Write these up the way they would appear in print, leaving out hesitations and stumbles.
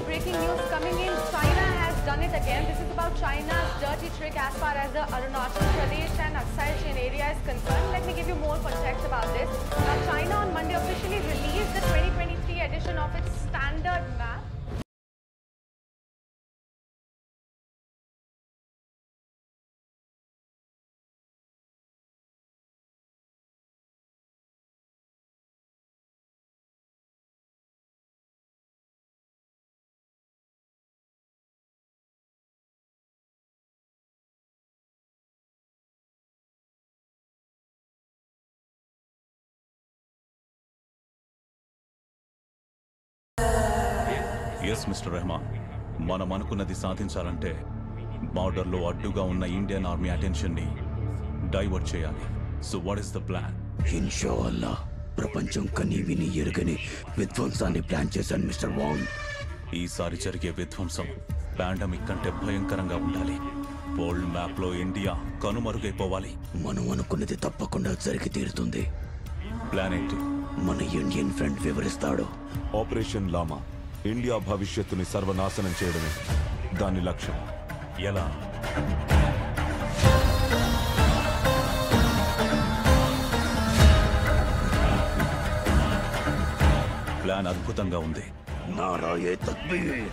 Breaking news coming in. China has done it again. This is about China's dirty trick as far as the Arunachal Pradesh and Aksai Chin area is concerned. Let me give you more context about this. Now, China on Monday officially released the 2023 edition of its standard map. Yes mister Rehman, మనం అనుకున్నది సాధించాలంటే బార్డర్లో అడ్డుగా ఉన్న Indian army అటెన్షన్ని divert చేయాలి. So what is the plan? ఇన్షాఅల్లా ప్రపంచం కని విని ఎరుగని విధ్వంసాన్ని ప్లాన్ చేశాను మిస్టర్ వాంగ్. ఈసారి జరిగే విధ్వంసం పాండమిక్ కంటే భయంకరంగా ఉండాలి. వరల్డ్ మ్యాప్లో ఇండియా కనుమరుగైపోవాలి. మనం అనుకున్నది తప్పకుండా జరిగి తీరుతుంది. ప్లాన్ ఏంటి? మన ఇండియన్ ఫ్రెండ్ వివరిస్తాడు. ఆపరేషన్ లామా ఇండియా భవిష్యత్తుని సర్వనాశనం చేయడమే దాని లక్ష్యం. ఎలా? ప్లాన్ అద్భుతంగా ఉంది. నారాయే తక్బీర్,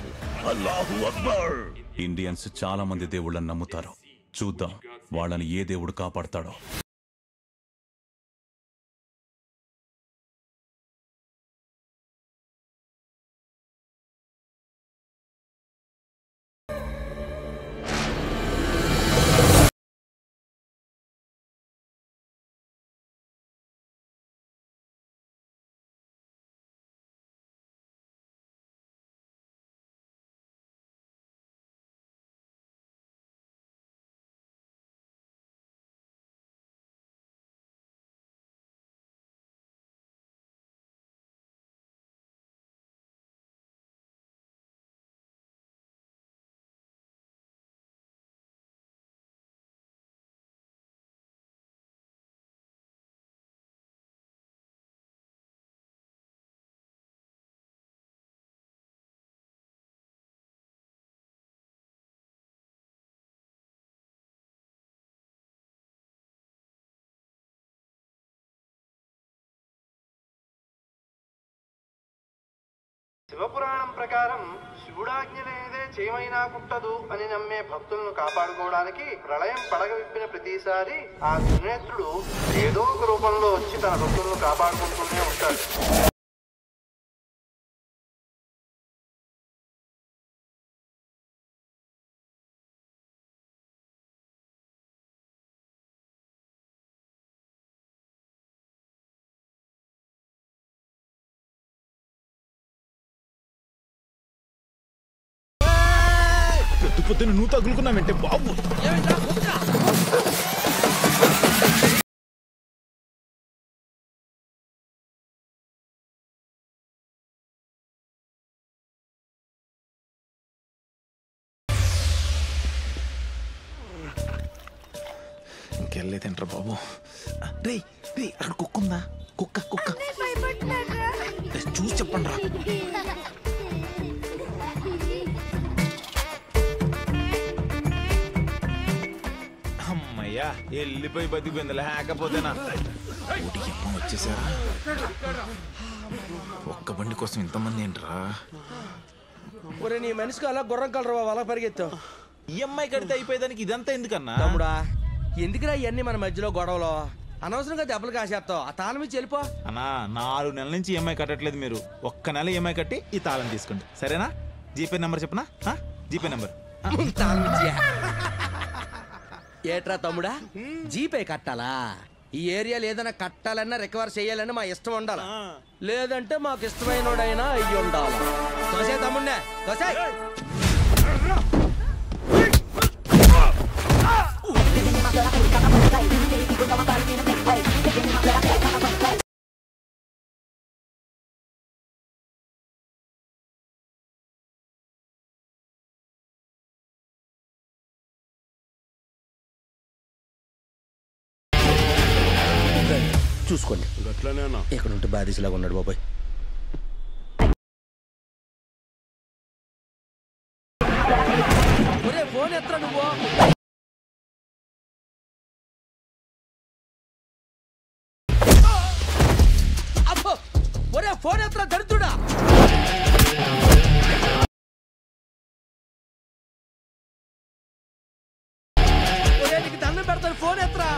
అల్లాహు అక్బర్. ఇండియన్స్ చాలా మంది దేవుళ్ళని నమ్ముతారు. చూద్దాం వాళ్ళని ఏ దేవుడు కాపాడతాడో. శివపురాణం ప్రకారం శివుడాజ్ఞ లేనిదే చేయమైనా పుట్టదు అని నమ్మే భక్తులను కాపాడుకోవడానికి ప్రళయం పడగ విప్పిన ప్రతిసారి ఆ త్రినేత్రుడు ఏదో ఒక రూపంలో వచ్చి తన భక్తులను కాపాడుకుంటూనే ఉంటాడు. పొద్దున నువ్వు తగులుకున్నావంటే బాబు. ఇంకెళ్ళే తింటారా బాబు. రే రే అక్కడ కుక్క ఉందా? కుక్క కుక్క చూసి చెప్పండి రా. అమ్మయ్యా వెళ్ళిపోయి బతికిపోయింది. లేకపోతేనా వచ్చేసారా? ఒక్క బండి కోసం ఇంతమంది ఏంట్రా? ఒరే నీ మనిషికి అలా గుర్రం కలరు అలా పరిగెత్తావు. ఈఎంఐ కడితే అయిపోయేదానికి ఇదంతా ఎందుకన్నా? తమ్ముడా ఎందుకురా ఇవన్నీ మన మధ్యలో గొడవలు? అనవసరంగా దెబ్బలు కాసేస్తావు. ఆ తాళం ఇచ్చి వెళ్ళిపో. అన్నా 4 నెలల నుంచి ఈఎంఐ కట్టట్లేదు. మీరు ఒక్క నెల ఈఎంఐ కట్టి ఈ తాళం తీసుకోండి సరేనా? జీపే నెంబర్ చెప్పనా? జీపే నెంబర్ ఏట్రా తమ్ముడా జీపే కట్టాలా? ఈ ఏరియాలో ఏదైనా కట్టాలన్నా రికవర్ చేయాలన్నా మా ఇష్టం ఉండాలి. లేదంటే మాకు ఇష్టమైనోడైనా అయ్యి ఉండాలి. తోసే తమ్ముడే తోసే. చూసుకోండి. ఇక్కడ ఉంటే బాధితులాగా ఉన్నాడు బాబాయ్. ఫోన్ ఎత్రా నువ్వు. అబ్బో ఒరే ఫోన్ ఎత్రా దరిద్రుడా. ఒరే నీకు దండం పెడతాను, ఫోన్ ఎత్రా.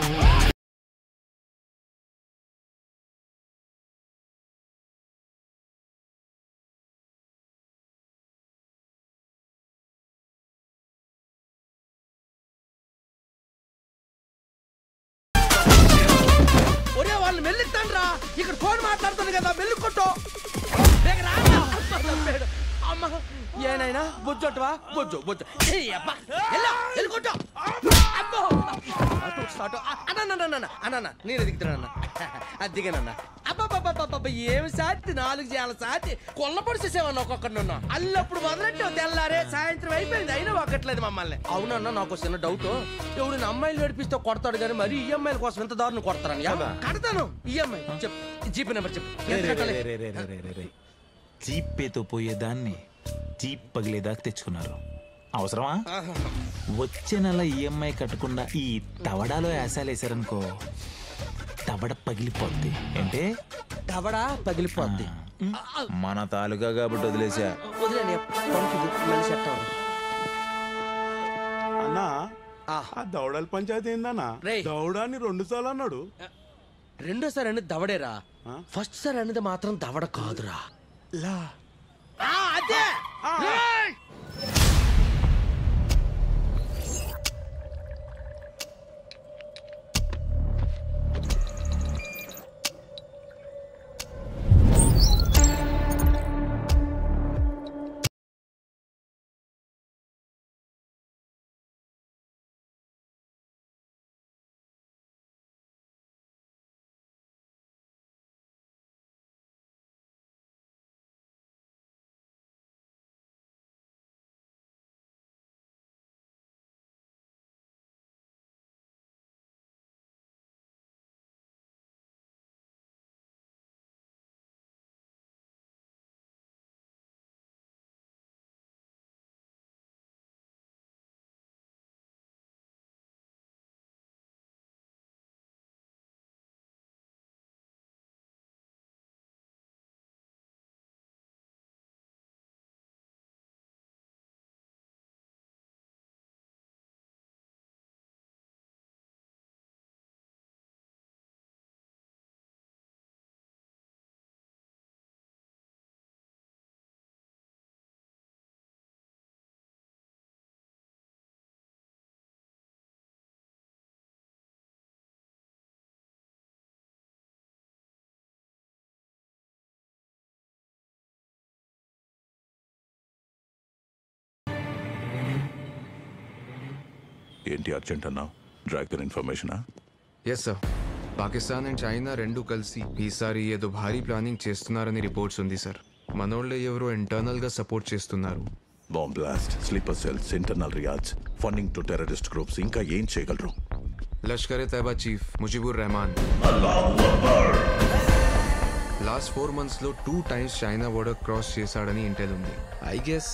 వాళ్ళు మెల్లిస్తాను రా, ఇక్కడ ఫోన్ మాట్లాడుతాను కదా, మెల్లుకొట్టు. అమ్మ ఏనైనా బొజ్జొట్టువా, బొజ్జు బొజ్జు వెళ్ళుకొట్టు. అన్న నేను దిగుతున్నా అది దిగానన్న. అబ్బాబ్బాబ్బా ఏమి సాటి 4 చేయాల సాటి కొల్ల పొడిచేసేవన్నా ఒక్కొక్కడినున్నా. అల్లప్పుడు మొదలెట్టావు తెల్లారే సాయంత్రం అయిపోయింది, అయినా ఒక్కట్లేదు మమ్మల్ని. అవునన్నా నాకు చిన్న డౌట్, ఎవడు అమ్మాయిలు నడిపిస్తే కొడతాడు కానీ మరి ఈఎంఐల కోసం ఎంత దారుణం కొడతారని. కడతాను ఈఎంఐ. చెప్పు జీపీ నెంబర్ చెప్పు. జీపేతో పోయేదాన్ని జీప్ పగిలేదాకా తెచ్చుకున్నారు. అవసరమా? వచ్చే నెల ఈఎంఐ కట్టకుండా ఈ తవడాలో యాసాలేసారనుకో, తవడ పగిలిపోద్ది. ఏంటే తవడా పగిలిపోద్ది. మన తాలూకా కాబట్టి వదిలేసా. అన్నా ఆ దౌడల పంచాయతీ ఏందన్నా? దౌడాన్ని 2 సార్లు అన్నాడు. రెండోసారి అనేది దవడేరా, ఫస్ట్ సారి అనేది మాత్రం దవడ కాదురా. అదే ఏంటి అర్జెంట్ అన్నావు? డ్రాగన్ ఇన్ఫర్మేషనా? Yes sir, Pakistan and China రెండు కలిసి ఈసారి ఏదో భారీ ప్లానింగ్ చేస్తున్నారని రిపోర్ట్స్ ఉంది సార్. మనోళ్ళే ఎవరో ఇంటర్నల్ గా సపోర్ట్ చేస్తున్నారు. Bomb blast, sleeper cells, internal raids, funding to terrorist groups, ఇంకా ఏం చేయగలరు? Lashkar Taiba chief Mujibur Rehman last 4 months లో 2 times చైనా బోర్డర్ క్రాస్ చేశాడని ఇంటెల్ ఉంది. I guess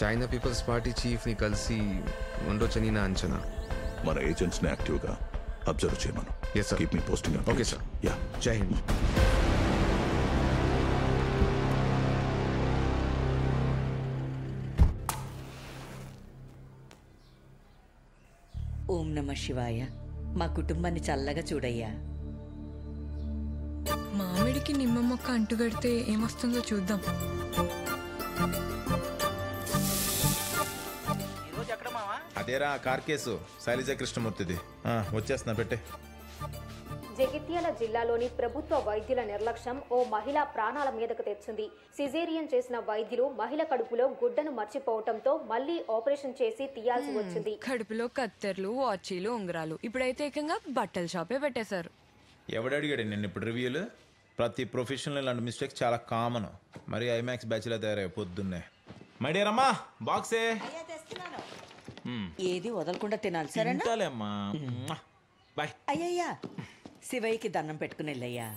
China people's party chief ని కలిసి ఉండొచ్చని నా అంచనా. మన ఏజెంట్స్ ని యాక్టివ్ గా అబ్జర్వ్ చేయమను. Yes, sir. Keep me posting. Okay sir. Yeah, Jai Hind. ఓం నమ శివాయ. మా కుటుంబాన్ని చల్లగా చూడయ్యా. మామిడికి నిమ్మ మొక్క అంటుగడితే ఏమొస్తుందో చూద్దాం. అదేరా కార్ కేసు, శైలజ కృష్ణమూర్తిది. వచ్చేస్తున్నా, పెట్టే. జగిత్యాల జిల్లాలోని ప్రభుత్వ వైద్యుల నిర్లక్ష్యం ఓ మహిళ ప్రాణాల మీదకు తెచ్చింది. సిజేరియన్ చేసిన వైద్యులు మహిళ కడుపులో గుడ్డను మర్చిపోవడంతో మళ్లీ ఆపరేషన్ చేసి తీయాల్సి వచ్చింది. కడుపులో కత్తెర్లు, వాచీలు, ఉంగరాలు, ఇప్పుడైతే ఏకంగా బట్టల షాపే పెట్టేశారు. ఎవడడిగాడు నిన్న ఇప్పుడు రివ్యూలు? ప్రతి ప్రొఫెషనల్ ఇలాంటి మిస్టేక్స్ చాలా కామన్. మరి ఐమాక్స్ బ్యాచ్ లో తయారయ్యా పొద్దున్నే. మై డియర్ అమ్మా, బాక్సే. ఏది వదలకుండా తినాలి సరేనా? అమ్మా, బాయ్. అయ్యయ్యా శివయ్యకి దండం పెట్టుకుని వెళ్ళయ్యా.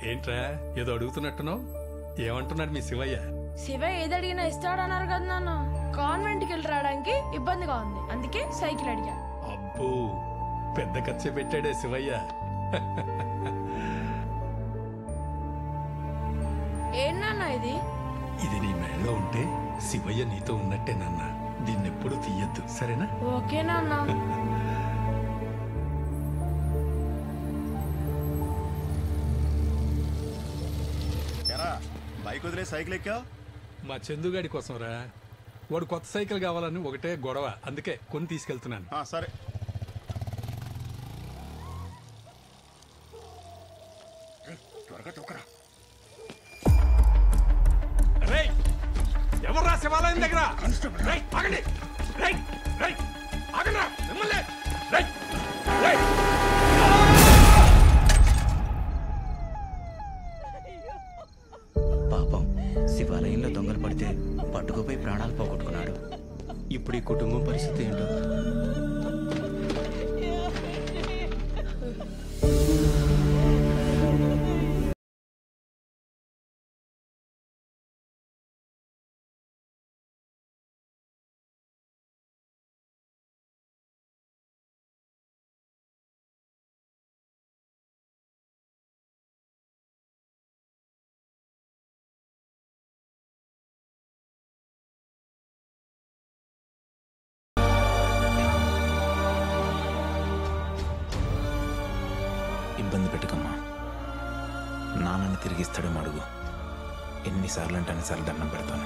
ఏంట్రా ఏదో అడుగుతున్నట్టున్నావు? ఏమంటున్నాడు మీ శివయ్య? శివయ్య ఏది అడిగినా ఇస్తాడన్నారు కదా నాన్న. కాన్వెంట్ కి వెళ్ళి రావడానికి ఇబ్బందిగా ఉంది, అందుకే సైకిల్ అడిగా. అబ్బో పెద్ద ఖర్చు పెట్టాడే శివయ్య. ఏం నాన్న ఇది? ఇది నీ మేడలో ఉంటే శివయ్య నీతో ఉన్నట్టే నాన్న. దీన్ని ఎప్పుడు తీయద్దు, సరేనా? ఓకే నాన్న. బైక్ వదిలే సైకిల్ ఎక్కా? మా చందుగాడి కోసం రా. వాడు కొత్త సైకిల్ కావాలని ఒకటే గొడవ, అందుకే కొని తీసుకెళ్తున్నాను. సరే. త్వరగా తొక్కరా. రేయ్, ఎవర్రా శివాలయం దగ్గర? రేయ్, ఆగండి. రేయ్, రేయ్, ఆగండిరా, మిమ్మల్ని. రేయ్, రేయ్. పాపం శివాలయంలో దొంగలు పడితే పట్టుకుపోయి ప్రాణాలు పోగొట్టుకున్నాడు. ఇప్పుడు ఈ కుటుంబం పరిస్థితి ఏంటో. ఇబ్బంది పెట్టుకమ్మా. నాన్నని తిరిగిస్తాడేమో అడుగు. ఎన్నిసార్లు అంటే అన్నిసార్లు దండం పెడతాను.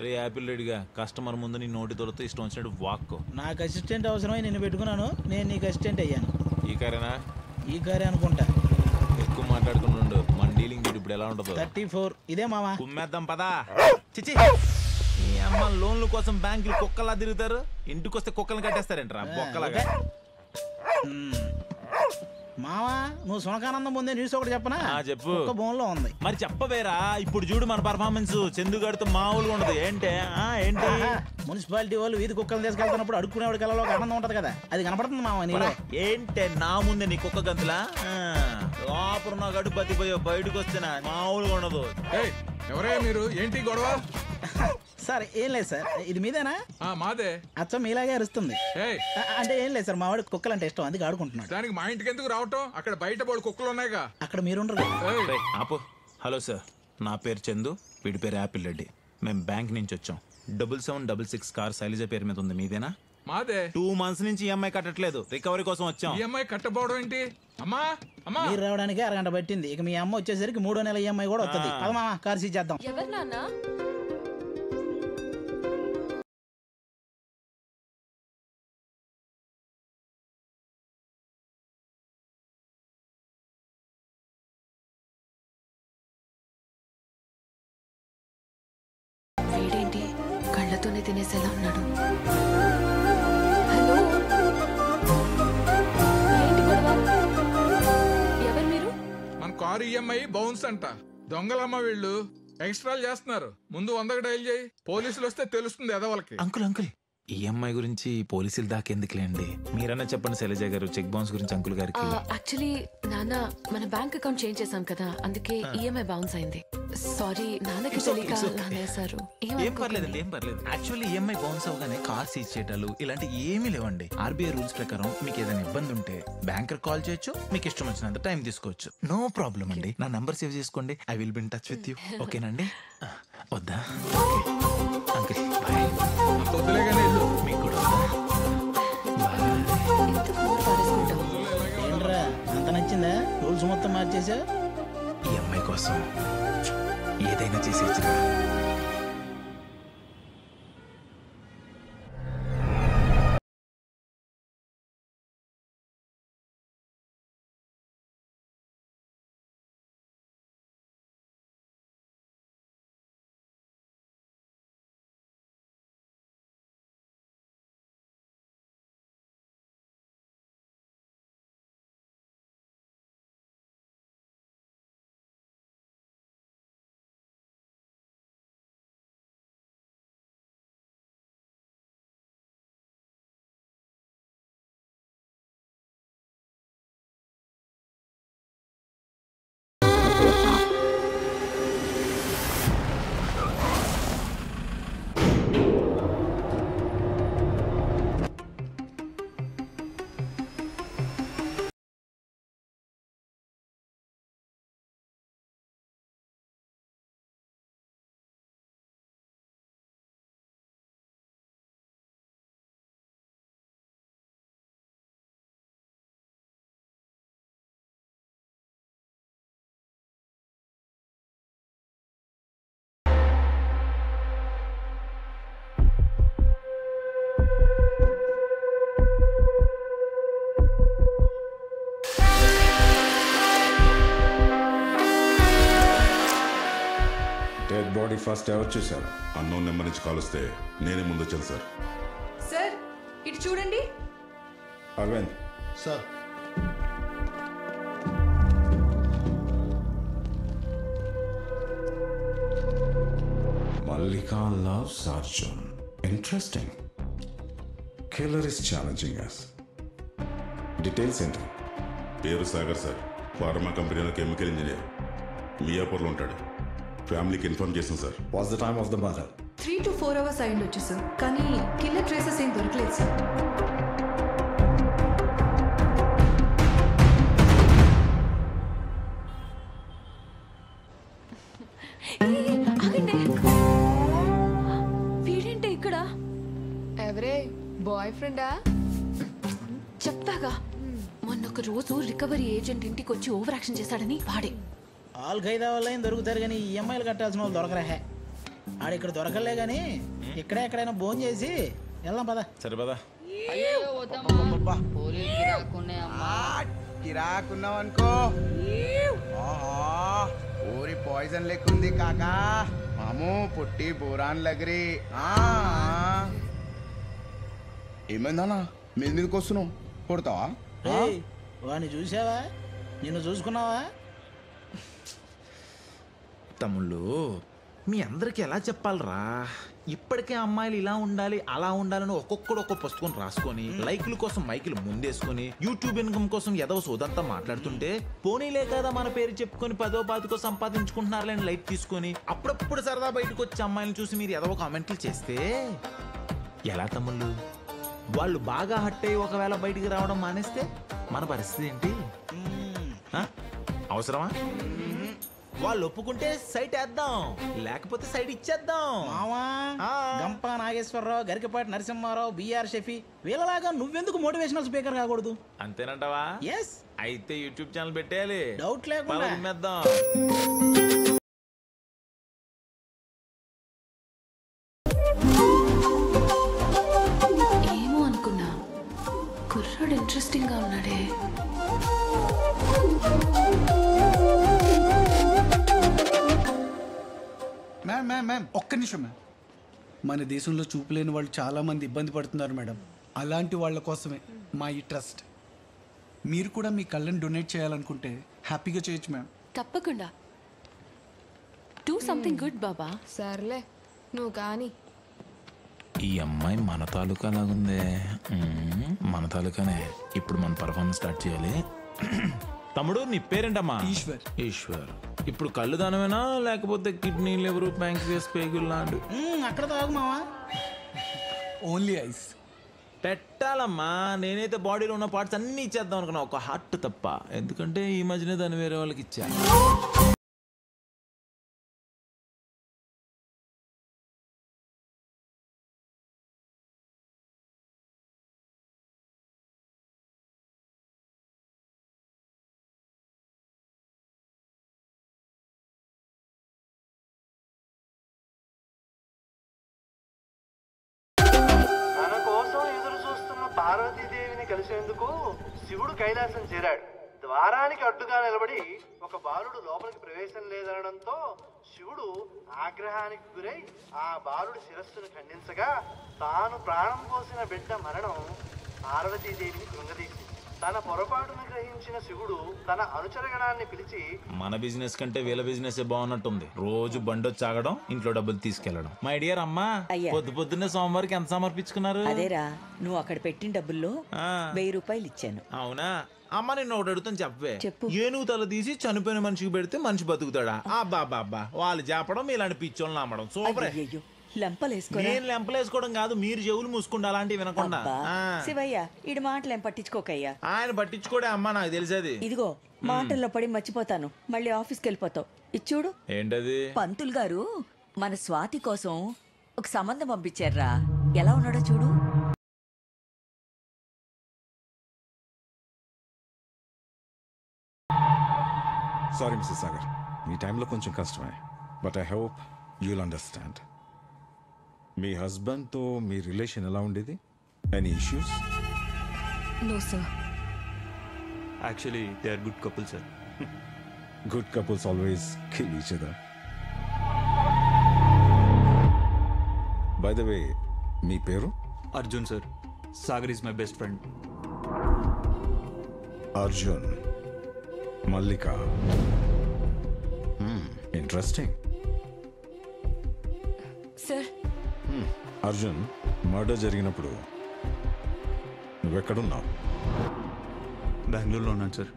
రే యాపిల్ రెడీగా, కస్టమర్ ముందు నీ నోటి దొరికితే ఇష్టం వచ్చినట్టు వాక్కో. నాకు అసిస్టెంట్ అవసరమై నేను పెట్టుకున్నాను, నేను నీకు అసిస్టెంట్ అయ్యాను. ఈ కారేనా? ఈ కారే అనుకుంటా. ఎక్కువ మాట్లాడుకుంటుండు, మన డీలింగ్ చూడు ఇప్పుడు ఎలా ఉండదు. 34 ఇదే మామా. కుమ్మేద్దాం పదా. చిచి, ఈ అమ్మ లోన్ల కోసం బ్యాంకులు కుక్కలా తిరుగుతారు, ఇంటికి వస్తే కుక్కలు కట్టేస్తారేంట్రా బొక్కలాగా. మావా నువ్వు సునకానందం పొందే న్యూస్ ఒకటి చెప్పనా? చెప్పు. ఒక్క బోన్లో ఉంది. మరి చెప్పవేరా, ఇప్పుడు చూడు మన పర్ఫార్మెన్స్ చందుగాడితో మామూలుగా ఉండదు. ఏంటి ఏంటి మున్సిపాలిటీ వాళ్ళు వీధి కుక్కలు తీసుకెళ్తున్నప్పుడు అడుక్కునేవాడికి కళ్ళలో ఒక ఆనందం ఉంటది కదా, అది కనపడుతుంది మావా నీలో. ఏంటే నా ముందే నీ కుక్క గంతులా? లోపల నా గడు బతిపోయా, బయటకు వస్తేనా మామూలుగా ఉండదు. ఎవరయ్యా మీరు? ఏంటి గొడవ? సార్ ఏం లేదు సార్, ఇది మీదేనా? మాదే. అచ్చం మీలాగే అరుస్తుంది. అంటే ఏం లేదు సార్, మా వాడికి కుక్కలు అంటే ఇష్టం, అందుకే ఆడుకుంటున్నాడు. దానికి మా ఇంటికి ఎందుకు రావటం? అక్కడ బయట బోడు కుక్కలు ఉన్నాయిగా. అక్కడ మీరుండరు. ఆపు. హలో సార్, నా పేరు చందు, వీడి పేరు యాపిల్ రెడ్డి. మేము బ్యాంక్ నుంచి వచ్చాం. 7766 కార్ శైలజ పేరు మీద ఉంది, మీదేనా? మాదే. 2 months నుంచి ఈఎంఐ కట్టట్లేదు, రికవరీ కోసం వచ్చాం. ఈఎంఐ కట్టబోవడం ఏంటి? అమ్మా అమ్మా, మీరు రావడానికి అరగంట పట్టింది, ఇక మీ అమ్మ వచ్చేసరికి 3వ నెల ఈఎంఐ కూడా వస్తుంది. అది మామ కార్ సీజ్ చేద్దాం. ఎవరు నాన్న? వీడేంటి కళ్ళతోనే తినేసేలా ఉన్నాడు? హలో, ఏంటి గొడవ? ఎవరు మీరు? మన కారు ఈఎంఐ బౌన్స్ అంట. దొంగలమ్మ వీళ్ళు ఎక్స్ట్రాలు చేస్తున్నారు. ముందు 100కి డైల్ చేయి, పోలీసులు వస్తే తెలుస్తుంది ఎదవలకి. అంకుల్ అంకుల్, ఈఎంఐ గురించి పోలీసులు దాకెందుకులేండి, మీరన్నా చెప్పండి శైలజ గారు. చెక్ బౌన్స్ గురించి అంకుల్ గారికి. యాక్చువల్లీ నాన్న మన బ్యాంక్ అకౌంట్ చేంజ్ చేసాం కదా, అందుకే ఈఎంఐ బౌన్స్ అయింది. సారీ, నాన్నకి తెలియక అనేసారు. ఏం పర్లేదండి, ఏం పర్లేదు. యాక్చువల్లీ ఈఎంఐ బౌన్స్ అవగానే కార్ సీజ్ చేయటాలు ఇలాంటి ఏమీ లేవండి. ఆర్బీఐ రూల్స్ ప్రకారం మీకు ఏదైనా ఇబ్బంది ఉంటే బ్యాంకర్ కాల్ చేయొచ్చు, మీకు ఇష్టం వచ్చినంత టైం తీసుకోవచ్చు. నో ప్రాబ్లం అండి. నా నంబర్ సేవ్ చేసుకోండి, I will be in touch with you. ఓకేనండి? వద్దా? Uncle bye. మీకు కూడా ఏంట్రా అంత నచ్చిందా? రూల్స్ మొత్తం మార్చేసా. ఈ అమ్మాయి కోసం ఏదైనా చేసేయచ్చురా. డెడ్ బాడీ ఫస్ట్ ఎవరు చూశారు? అన్నోన్ నెంబర్ నుంచి కాల్ వస్తే నేనే ముందు వచ్చాను సార్. సార్ ఇటు చూడండి. Aravind sir. Mallika loves Arjun. Interesting. Killer is challenging us. Details ఏంటి? పేరు సాగర్ సార్. ఫార్మా కంపెనీలో కెమికల్ ఇంజనీర్. మియాపూర్లో ఉంటాడు. ఫ్యామిలీకి ఇన్ఫార్మ్ చేసాం sir. What's the time of the murder? 3 to 4 hours అయ్యుండొచ్చు సార్, కానీ కిల్లర్ ట్రేసెస్ ఏం దొరకలేదు సార్. వీడేంటి ఇక్కడ? ఎవరే బాయ్ ఫ్రెండా? చెప్తాగా, మొన్నొక రోజు రికవరీ ఏజెంట్ ఇంటికి వచ్చి ఓవర్ యాక్షన్ చేశాడని వాడే. ఆల్ ఖైదా వల్ల ఏం దొరుకుతారు కానీ ఈఎంఐలు కట్టాల్సిన వాళ్ళు దొరకరా. ఆడ ఇక్కడ దొరకలే కానీ ఇక్కడే ఎక్కడైనా ఫోన్ చేసి వెళ్దాం పదా. సరే పదా. కిరాకున్నావనుకో ఊరి పాయిజన్ లెక్కుంది కాకా. మామూ పుట్టి బోరాన్ లగరి. ఏమైందన్నా మీద మీదకి వస్తున్నావు? కొడతావా? వాడిని చూసావా? నిన్ను చూసుకున్నావా? తమ్ముళ్ళు, మీ అందరికి ఎలా చెప్పాలరా? ఇప్పటికే అమ్మాయిలు ఇలా ఉండాలి అలా ఉండాలని ఒక్కొక్కడు ఒక్కొక్క పుస్తకం రాసుకొని లైకుల కోసం మైకులు ముందేసుకొని యూట్యూబ్ ఇన్కమ్ కోసం ఏదో సోదంతా మాట్లాడుతుంటే పోనీలే కదా మన పేరు చెప్పుకొని 10వ 10కో సంపాదించుకుంటున్నారులేని లైట్ తీసుకొని అప్పుడప్పుడు సరదా బయటకు వచ్చి అమ్మాయిలను చూసి మీరు ఏదో కామెంట్లు చేస్తే ఎలా తమ్ముళ్ళు? వాళ్ళు బాగా హట్ అయ్యి ఒకవేళ బయటికి రావడం మానేస్తే మన పరిస్థితి ఏంటి? అవసరమా? వాళ్ళు ఒప్పుకుంటే సైట్ వేద్దాం, లేకపోతే సైట్ ఇచ్చేద్దాం. మావా గంప నాగేశ్వరరావు, గరికపాటి నరసింహారావు, బిఆర్ షఫీ వీళ్ళలాగా నువ్వెందుకు మోటివేషనల్ స్పీకర్ కాకూడదు? అంతేనంటావా? ఎస్. అయితే యూట్యూబ్ ఛానల్ పెట్టేయాలి. డౌట్ లేకుండా ఉమ్మేద్దాం. ఏమో అనుకున్నా, కుర్రాడు ఇంట్రెస్టింగ్ గా ఉన్నాడే. మ్యామ్ ఒక్క నిమిషం మ్యామ్. మన దేశంలో చూపులేని వాళ్ళు చాలా మంది ఇబ్బంది పడుతున్నారు మేడం. అలాంటి వాళ్ళ కోసమే మా ఈ ట్రస్ట్. మీరు కూడా మీ కళ్ళని డొనేట్ చేయాలనుకుంటే హ్యాపీగా చేయొచ్చు మ్యామ్. తప్పకుండా. డూ సంథింగ్ గుడ్ బాబా. సర్లే నువ్వు కానీ. ఈ అమ్మాయి మన తాలూకా లాగుందే. మన తాలూకానే. ఇప్పుడు మన పర్ఫార్మెన్స్ స్టార్ట్ చేయాలి. తమ్ముడు నీ పేరేంటమ్మా? ఈశ్వర్. ఈశ్వర్. ఇప్పుడు కళ్ళు దానమేనా లేకపోతే కిడ్నీ లివర్ ప్యాంక్రియాస్ పేగులు లాంటి? అక్కడ తాగు మావా. ఓన్లీ ఐస్ పెట్టాలమ్మా. నేనైతే బాడీలో ఉన్న పార్ట్స్ అన్ని ఇచ్చేద్దాం అనుకున్నా, ఒక హార్ట్ తప్ప. ఎందుకంటే ఈ మధ్యనే దాన్ని వేరే వాళ్ళకి ఇచ్చా. పార్వతీదేవిని కలిసేందుకు శివుడు కైలాసం చేరాడు. ద్వారానికి అడ్డుగా నిలబడి ఒక బాలుడు లోపలికి ప్రవేశం లేదనడంతో శివుడు ఆగ్రహానికి గురై ఆ బాలుడి శిరస్సును ఖండించగా తాను ప్రాణం పోసిన బిడ్డ మరణం పార్వతీదేవిని కృంగదీసింది. తన పొరపాటును గ్రహించిన శివుడు తన అనుచరగణాన్ని పిలిచి, మన బిజినెస్ కంటే వీళ్ళ బిజినెస్ బాగున్నట్టుంది. రోజు బండొచ్చి ఆగడం, ఇంట్లో డబ్బులు తీసుకెళ్లడం. మై డియర్ అమ్మా, పొద్దు పొద్దున్నే సోమవారికి ఎంత సమర్పించుకున్నారు? అదేరా, నువ్వు అక్కడ పెట్టిన డబ్బుల్లో 1000 రూపాయలు ఇచ్చాను. అవునా అమ్మ? నిన్ను ఒకటి అడుగుతాను, చెప్పవే. చెప్పు. ఏనుగు తల తీసి చనిపోయిన మనిషికి పెడితే మనిషి బతుకుతాడా? అబ్బా వాళ్ళు చెప్పడం ఇలాంటి పిచ్చోళ్ళు నమ్మడం. సూపర్. నేను లెంపలేసుకోవడం కాదు, మీరు చెవులు మూసుకుంటా అలాంటివి వినకుండా. శివయ్య, ఈడు మాటలేం పట్టించుకోకయ్యా. ఆయన పట్టించుకోడే అమ్మా, నాకు తెలిసేది. ఇదిగో మాటల్లో పడి మర్చిపోతాను, మళ్ళీ ఆఫీస్కి వెళ్ళిపోతావు. ఇచ్చూడు. ఏంటది? పంతులు గారు మన స్వాతి కోసం ఒక సంబంధం పంపించారా, ఎలా ఉన్నాడో చూడు. సారీ మిస్టర్ సాగర్, మీ టైంలో కొంచెం కష్టమే. But I hope you'll understand. మీ హస్బెండ్తో మీ రిలేషన్ ఎలా ఉండేది? Any issues? No sir. Actually they are good couple sir. Good couples always kill each other. By the way మీ పేరు? Arjun sir. Sagar is my best friend. Arjun, Mallika. Interesting. Sir, Arjun, murder జరిగినప్పుడు నువ్వెక్కడున్నావు? బెంగళూరులో ఉన్నాను సార్.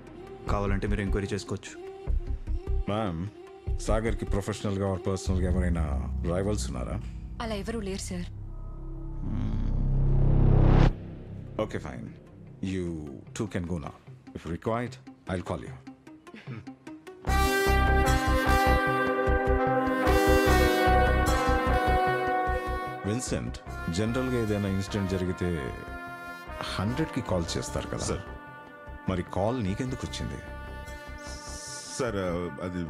కావాలంటే మీరు ఎంక్వైరీ చేసుకోవచ్చు. మ్యామ్, సాగర్కి ప్రొఫెషనల్గా ఆర్ పర్సనల్గా ఎవరైనా రైవల్స్ ఉన్నారా? అలా ఎవరూ లేరు sir. Okay, fine. You two can go now. If required, I'll call you. Vincent, జనరల్గా ఏదైనా ఇన్సిడెంట్ జరిగితే 100కి కాల్ చేస్తారు కదా సార్. మరి కాల్ నీకెందుకు వచ్చింది? సార్, అది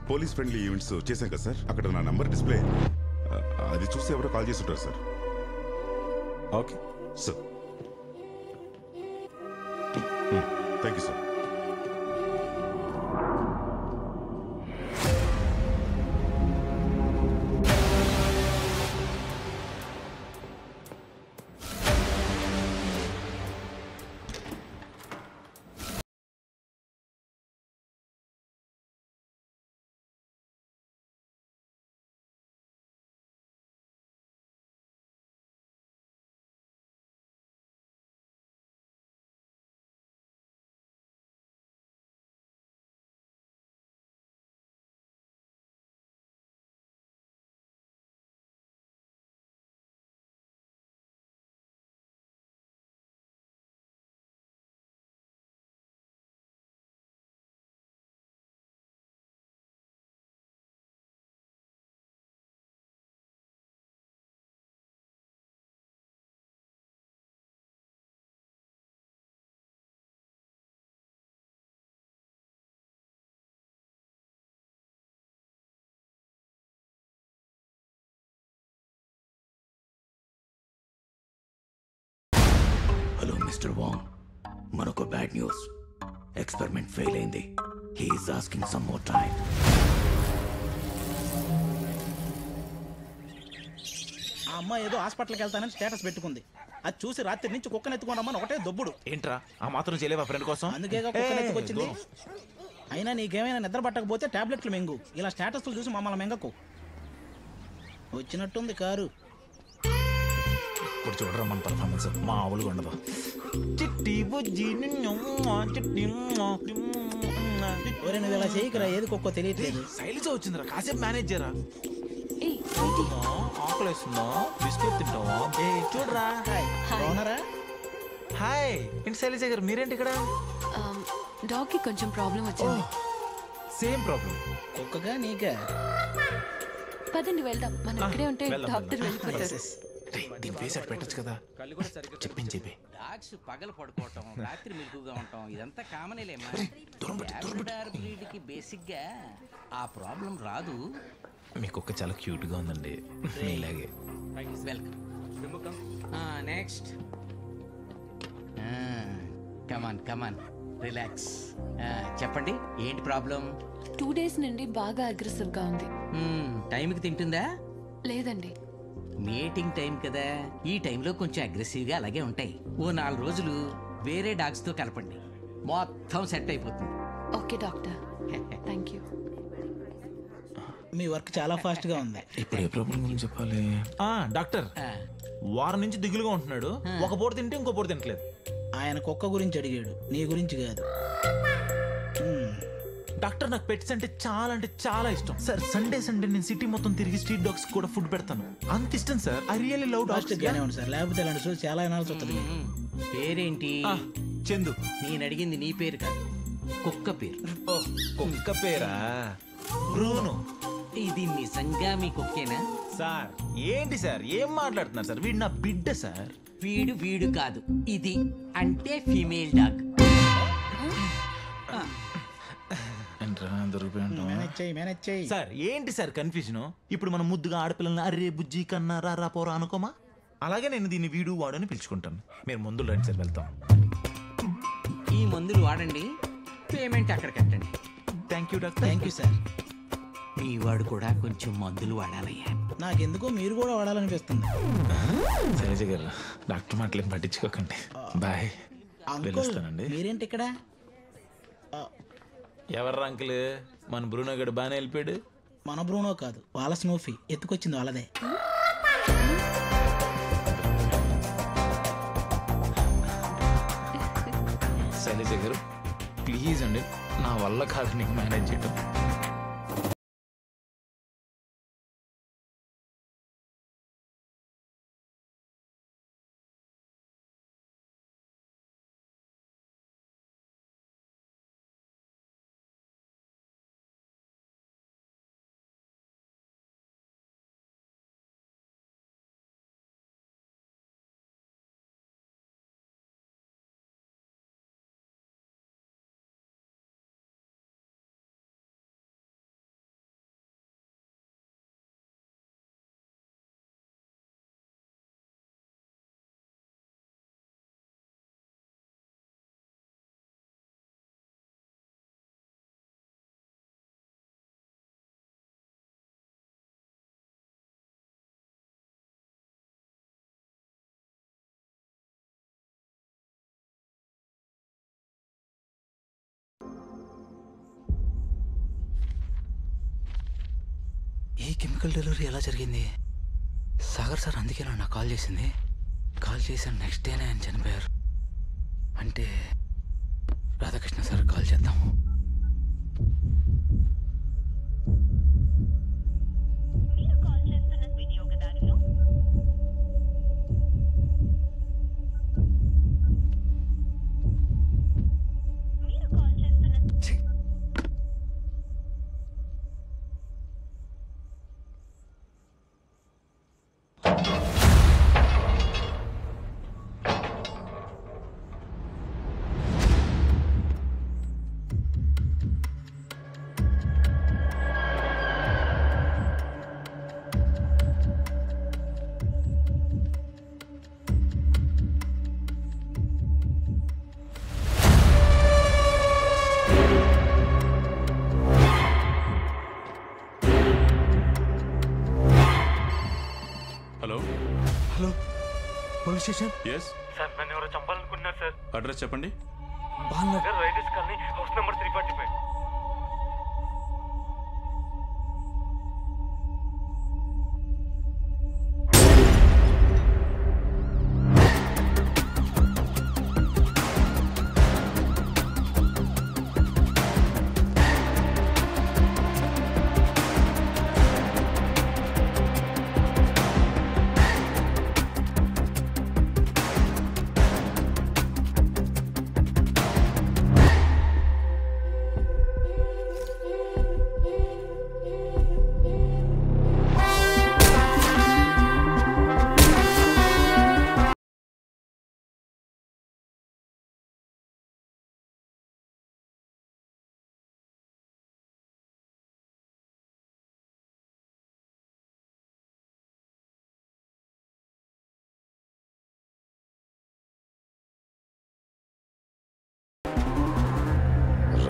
పోలీస్ ఫ్రెండ్లీ ఈవెంట్స్ చేశాం కదా సార్, అక్కడ నా నంబర్ డిస్ప్లే అయింది. అది చూసి ఎవరో కాల్ చేసి ఉంటారు sir. Okay sir. Thank you sir. Hello mister Wang, మనకు బ్యాడ్ న్యూస్. ఎక్స్పెరిమెంట్ ఫెయిల్ అయింది. He is asking some more time. ఆ అమ్మాయి ఏదో హాస్పిటల్కి వెళ్తానని స్టేటస్ పెట్టుకుంది. అది చూసి రాత్రి నుంచి కుక్కను ఎత్తుకోవడమని ఒకటే దొబ్బుడు. ఏంట్రా ఆ మాత్రం చేయలేవా ఫ్రెండ్ కోసం? అందుకేగా కుక్కను ఎత్తుకొచ్చింది. అయినా నీకేమైనా నిద్ర పట్టకపోతే టాబ్లెట్లు మింగు. ఇలా స్టేటస్లు చూసి మమ్మల్ని మింగకు. వచ్చినట్టుంది కారు. ఇప్పుడు చూడరా మన పర్ఫార్మెన్స్ మామూలుగా ఉండదు. చిట్టి బుజ్జి ఒరే, నువ్వు ఇలా చేయకురా, ఏది కుక్కో తెలియట్లేదు. శైలజ వచ్చిందిరా, కాసేపు మేనేజ్ చేయరా. ఆకలేస్తుందా? బిస్కెట్ తింటావా? చూడరా. బాగున్నారా? హాయ్. ఏంటి శైలజ గారు, మీరేంటి ఇక్కడ? డాగ్ కి కొంచెం ప్రాబ్లం వచ్చింది. Same problem. కుక్కగా నీకా? పదండి వెళ్దాం. మనం ఇక్కడే ఉంటే డాక్టర్ వెళ్ళిపోతారు. దీని ఫేస్ అట్ పెట్టచ్చు కదా. చెప్పింది చెప్పి. డాగ్స్ పగలు పడుకోవటం, రాత్రి మెలుగుగా ఉంటాం, ఇదంతా కామనేలేమ్మా. బ్రీడ్కి బేసిక్ గా ఆ ప్రాబ్లం రాదు. మీ కుక్క చాలా క్యూట్ గా ఉందండి. ఇలాగే. వెల్కమ్. నెక్స్ట్. కమాన్ కమాన్, రిలాక్స్. చెప్పండి, ఏంటి ప్రాబ్లం? 2 days నుండి బాగా అగ్రెసివ్ గా ఉంది. టైంకి తింటుందా? లేదండి. మీటింగ్ టైం కదా, ఈ టైంలో కొంచెం అగ్రెసివ్ గా అలాగే ఉంటాయి. ఓ 4 రోజులు వేరే డాగ్స్ తో కలపండి, మొత్తం సెట్ అయిపోతుంది. Okay doctor, thank you. Me work చాలా ఫాస్ట్ గా ఉంది. ఇప్పుడు ఏ ప్రాబ్లం గురించి చెప్పాలి? డాక్టర్, వారం నుంచి దిగులుగా ఉంటున్నాడు. ఒక పూట తింటే ఇంకో పూట తింటలేదు. ఆయన కుక్క గురించి అడిగాడు, నీ గురించి కాదు. డాక్టర్, నాకు పెట్స్ అంటే చాలా ఇష్టం సార్. సండే నేను సిటీ మొత్తం తిరిగి స్ట్రీట్ డాగ్స్ కూడా ఫుడ్ పెడతాను. అంత ఇష్టం sir. I really love dogs. Sir, లేకపోతే ఇలాంటి షోస్ చాలా వినాల్సి వస్తుంది. పేరేంటి? చందు. నేను అడిగింది నీ పేరు కాదు, కుక్క పేరు. కుక్క పేరా? బ్రూనో. ఇది నిజంగా మీ కుక్కేనా? సార్ ఏంటి సార్, ఏం మాట్లాడుతున్నారు సార్? వీడు నా బిడ్డ సార్. వీడు కాదు, ఇది అంటే ఫీమేల్ డాగ్. సార్ ఏంటి సార్ కన్ఫ్యూజన్? ఇప్పుడు మనం ముద్దుగా ఆడపిల్లల్ని అర్రే బుజ్జి కన్నా రా పోరా అనుకోమా? అలాగే నేను దీన్ని వీడు వాడు అని పిలుచుకుంటాను. మీరు మందులు రండి సార్, వెళ్తాం. ఈ మందులు వాడండి, పేమెంట్ అక్కడ కట్టండి. Thank you doctor. Thank you sir. మీ వాడు కూడా కొంచెం మందులు వాడాలయ్యా. నాకెందుకో మీరు కూడా వాడాలనిపిస్తుంది. శైలజ గారు, డాక్టర్ మాటలేం పట్టించుకోకండి. బాయ్. వెళ్ళొస్తానండి. మీరేంటి ఇక్కడ? ఎవర్రా అంకుల్? మన బ్రూనో గడు బాగానే వెళ్ళిపోయాడు. మన బ్రూనో కాదు, వాళ్ళ స్నూఫీ ఎత్తుకొచ్చింది వాళ్ళదే. శైలజ గారు ప్లీజ్ అండి, నా వల్ల కాదు నీకు మేనేజ్ చేయడం. ఈ కెమికల్ డెలివరీ ఎలా జరిగింది? సాగర్ సార్ అందుకేనా నాకు కాల్ చేసింది? కాల్ చేసిన నెక్స్ట్ డేనే ఆయన చనిపోయారు అంటే రాధాకృష్ణ సార్ కాల్ చేద్దాం. Police station? ఎస్ సార్, నన్ను ఎవరో చంపాలనుకుంటున్నారు సార్. అడ్రస్ చెప్పండి. Balanagar riders colony, house number 345.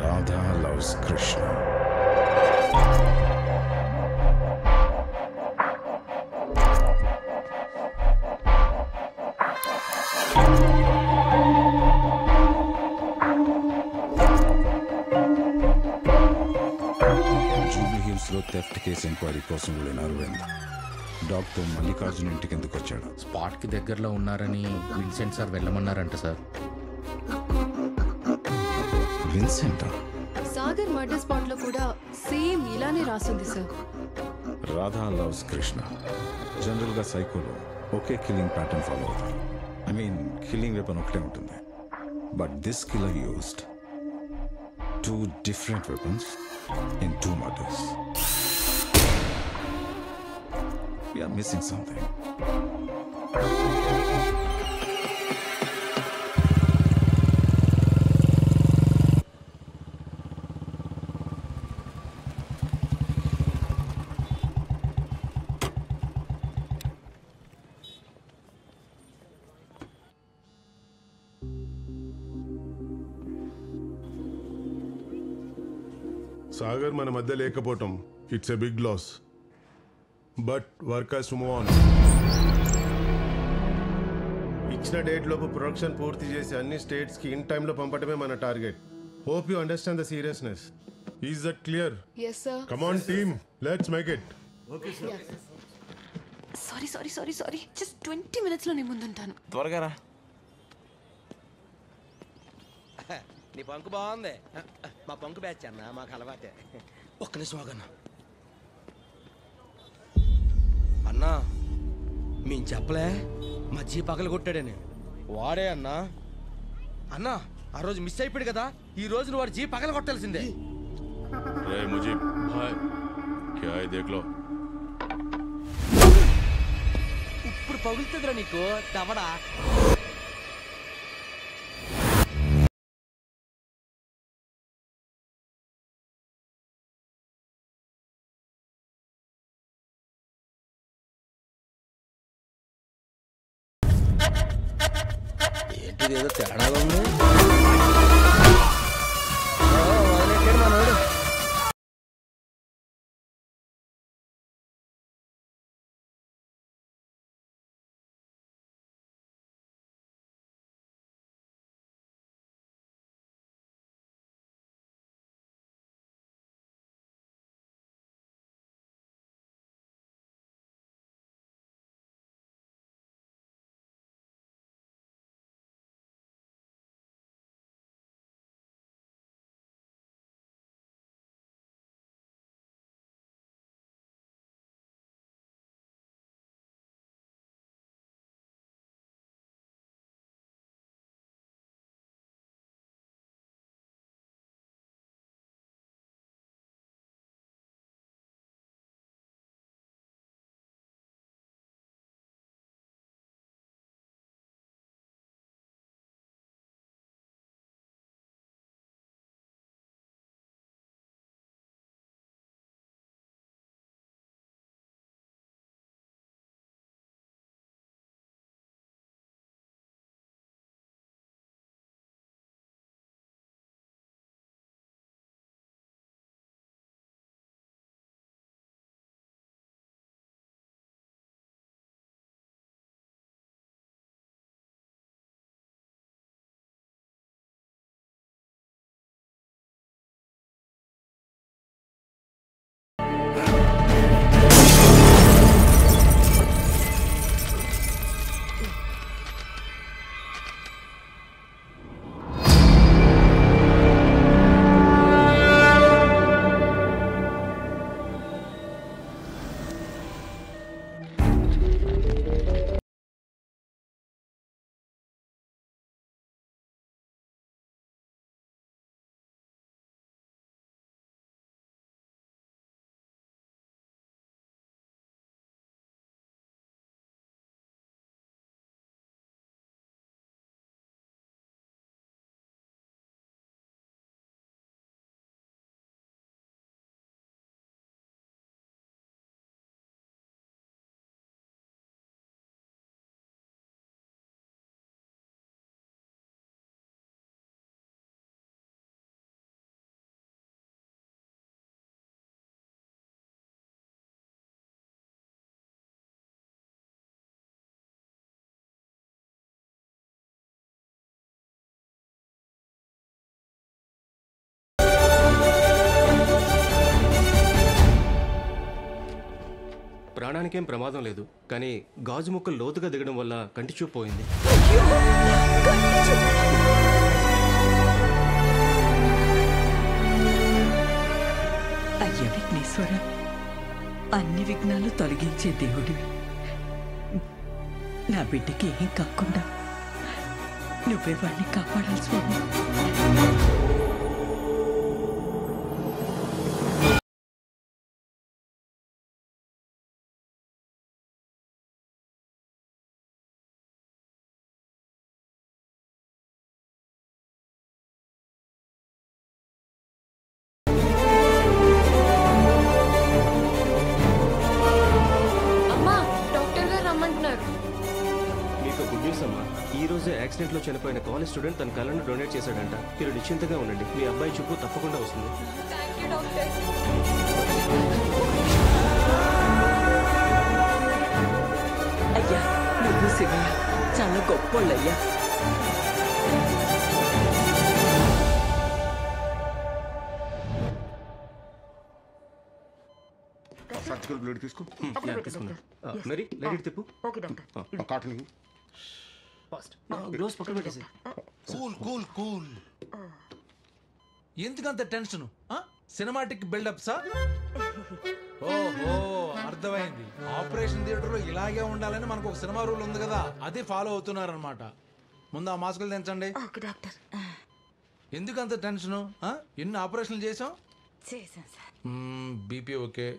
Radha loves Krishna. Jubilee hills లో థెఫ్ట్ కేసు ఎంక్వైరీ కోసం వెళ్ళిన అరవింద్ డాక్టర్ మల్లికార్జున ఇంటికి ఎందుకు వచ్చాడు? స్పాట్ కి దగ్గరలో ఉన్నారని విన్సెంట్ సార్ వెళ్ళమన్నారంట సార్. విన్సెంటా? సాగర్ మర్డర్ స్పాట్ లో కూడా సేమ్ ఇలానే రాసింది sir. Radha loves Krishna. General గా సైకోలో ఒకే కిల్లింగ్ ప్యాటర్న్ ఫాలో అవుతారు. ఐ మీన్ కిల్లింగ్ వెపన్ ఒకటే ఉంటుంది. But this killer used 2 different weapons in 2 murders. We are missing something. Sagar మన మధ్య లేకపోవటం It's a big loss. But work has to move on. ఇచ్చిన డేట్ లోపు ప్రొడక్షన్ పూర్తి చేసి అన్ని స్టేట్స్ కి ఇన్ టైంలో పంపడమే మన target. Hope you understand the seriousness. Is that clear? Yes, sir. Come on, team. Let's make it. Okay, sir. Sorry just 20 minutes లో నేను ముందుంటాను. త్వరగా రా. నీ పంకు బాగుంది. మా పంకు బ్యాచ్ అన్న, మాకు అలవాటే. ఒక్క నిమిషం ఆగన్నా. అన్నా మేము చెప్పలే మా జీ పగలు కొట్టాడని. వాడే అన్నా. అన్నా ఆ రోజు మిస్ అయిపోయాడు కదా, ఈ రోజు నువ్వు వాడు జీ పగలు కొట్టాల్సిందే. రే ముజీబ్ భాయ్ క్యా హై దేఖ్ లో. ఇప్పుడు పగులుతుందిరా నీకు దవడా. ఏంటిది ఏదో తేడాగా ఉంది. ప్రాణానికేం ప్రమాదం లేదు, కానీ గాజు ముక్కలు లోతుగా దిగడం వల్ల కంటి చూపు పోయింది. అయ్యా విఘ్నేశ్వర, అన్ని విఘ్నాలు తొలగించే దేవుడివి. నా బిడ్డకి ఏం కాకుండా నువ్వే వాడిని కాపాడాలి స్వామి. ఈ రోజే యాక్సిడెంట్ లో చనిపోయిన కాలేజ్ స్టూడెంట్ తన కళ్ళను డొనేట్ చేశాడంట. మీరు నిశ్చింతగా ఉండండి, మీ అబ్బాయి చూపు తప్పకుండా వస్తుంది. అయ్యా నువ్వు శివయ్య చాలా గొప్పోళ్ళయ్యా. సర్జికల్ బ్లేడ్ తీసుకో. మరి లైట్ తిప్పు. కాటన్ గ్లోవ్స్ పక్కన పెట్టేసి. Cool cool cool. ఎందుకంత టెన్షన్? Cinematic buildup sir. ఓహో అర్థమైంది. ఆపరేషన్ థియేటర్ లో ఇలాగే ఉండాలని మనకు ఒక సినిమా రూల్ ఉంది కదా, అది ఫాలో అవుతున్నారనమాట. ముందు ఆ మాస్కులు తెంచండి. ఎందుకంత టెన్షన్? ఎన్ని ఆపరేషన్లు చేసాం? BP okay,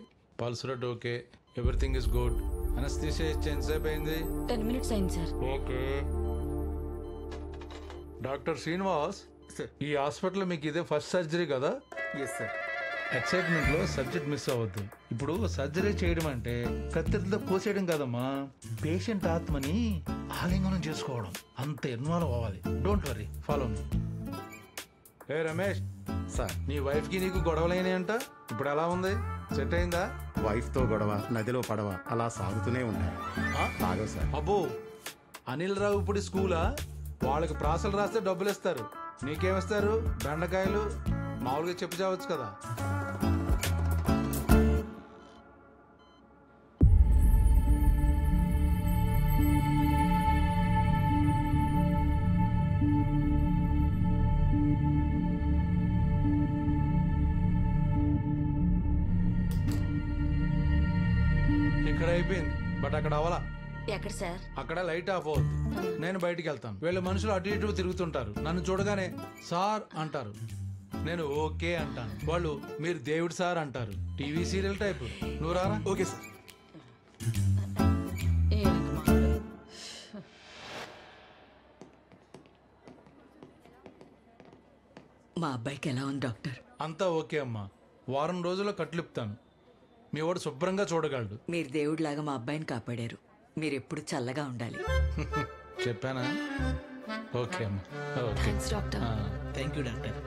pulse rate okay, everything is good. Anaesthesia ఇచ్చి ఎంతసేపు అయింది? 10 minutes అయింది సార్. ఓకే. డాక్టర్ శ్రీనివాస్, ఈ హాస్పిటల్ మీకు ఇదే ఫస్ట్ సర్జరీ కదా? Yes sir. ఎక్సైట్మెంట్ లో సబ్జెక్ట్ మిస్ అవ్వద్దు. ఇప్పుడు సర్జరీ చేయడం అంటే కత్తిరితో కోసేయడం కాదమ్మా, పేషెంట్ ఆత్మని ఆలింగనం చేసుకోవడం. అంత ఇన్వాల్వ్ అవ్వాలి. Don't worry, follow me. A Ramesh sir, నీ వైఫ్ కి నీకు గొడవలేని అంట, ఇప్పుడు ఎలా ఉంది? సెట్ అయిందా? వైఫ్ తో గొడవ, నదిలో పడవ అలా సాగుతూనే ఉన్నాయి. బాగా సార్. అబ్బో, అనిల్ రావు ఇప్పుడు స్కూలా? వాళ్ళకి ప్రాసలు రాస్తే డబ్బులు ఇస్తారు, నీకేమిస్తారు? బెండకాయలు మామూలుగా చెప్పు చావచ్చు కదా. ఇక్కడ అయిపోయింది, బట్ అక్కడ అవలా. ఎక్కడ సార్? అక్కడ లైట్ ఆఫ్ అవుతుంది, నేను బయటికి వెళ్తాను. వీళ్ళ మనుషులు అటు ఇటు తిరుగుతుంటారు, నన్ను చూడగానే సార్ అంటారు, నేను ఓకే అంటాను. వాళ్ళు మీరు దేవుడు సార్ అంటారు. TV serial type. నువ్వు రారా? Okay sir. మా అబ్బాయికి ఎలా ఉంది డాక్టర్? అంతా ఓకే అమ్మా, వారం రోజుల్లో కట్లిప్తాను. మీ వాడు శుభ్రంగా చూడగలడు. మీరు దేవుడిలాగా మా అబ్బాయిని కాపాడారు. మీరు ఎప్పుడు చల్లగా ఉండాలి. చెప్పానా? ఓకే అమ్మా. Okay. Thanks doctor. Thank you doctor.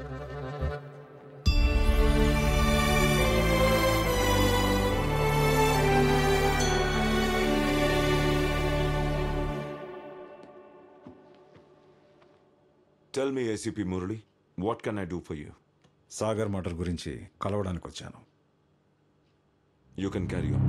Tell me, ACP Murali, what can I do for you? Sagar murder గురించి కలవడానికి వచ్చాను. You can carry on.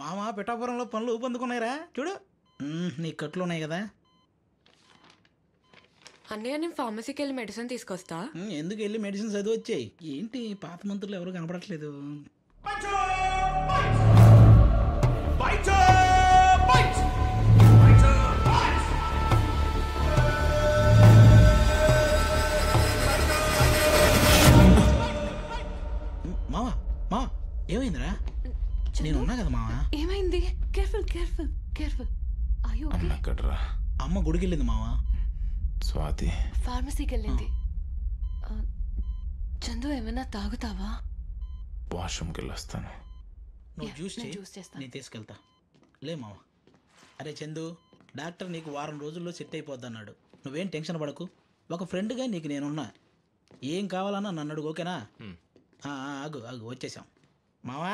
మామ పిఠాపురంలో పనులు ఊపందుకున్నాయిరా చూడు. నీ కట్లు ఉన్నాయి కదా. అన్నయ్య నేను ఫార్మసీకి వెళ్ళి మెడిసిన్ తీసుకొస్తా. ఎందుకు వెళ్ళి మెడిసిన్ చదివి వచ్చాయి? ఏంటి పాత మంత్రులు ఎవరు కనపడట్లేదు? మావా మా ఏమైందిరా? నేను ఉన్నా కదా మావా. ఏమైంది? Careful careful careful. అయ్యో అమ్మ గుడికి వెళ్ళింది మావా. స్వాతి ఫార్మసీకి వెళ్ళింది. చందు ఏమైనా తాగుతావా? వాష్రూమ్కి వెళ్ళొస్తాను. నువ్వు జ్యూస్ చేస్తా, నేను తీసుకెళ్తా. లే మావా. అరే చందు, డాక్టర్ నీకు వారం రోజుల్లో సెట్ అయిపోద్ది అన్నాడు. నువ్వేం టెన్షన్ పడకు. ఒక ఫ్రెండ్గా నీకు నేనున్నా. ఏం కావాలన్నా నన్ను అడుగు, ఓకేనా? ఆగు ఆగు వచ్చేసాం మావా.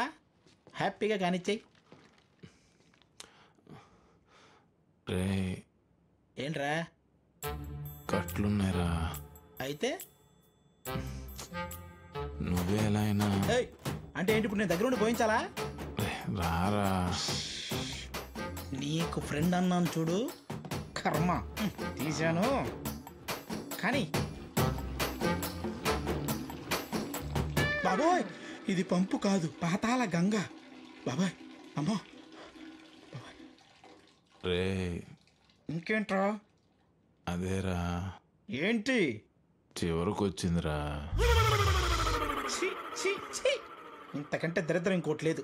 హ్యాపీగా కానిచ్చేయి. రే ఏంట్రా? కట్లున్నాయిరా. అయితే నువ్వే ఎలా అయినా అంటే ఏంటి? ఇప్పుడు నేను దగ్గర ఉండి పోయించాలా? రారా. నీకు ఫ్రెండ్ అన్నాను చూడు, కర్మ తీశాను. కానీ బాబోయ్, ఇది పంపు కాదు, పాతాళ గంగ. బాబాయ్ అమ్మో. రే ఇంకేంట్రా? అదేరా. ఏంటి? చివరికి వచ్చిందిరా. ఇంతకంటే దరిద్రం ఇంకోట్లేదు.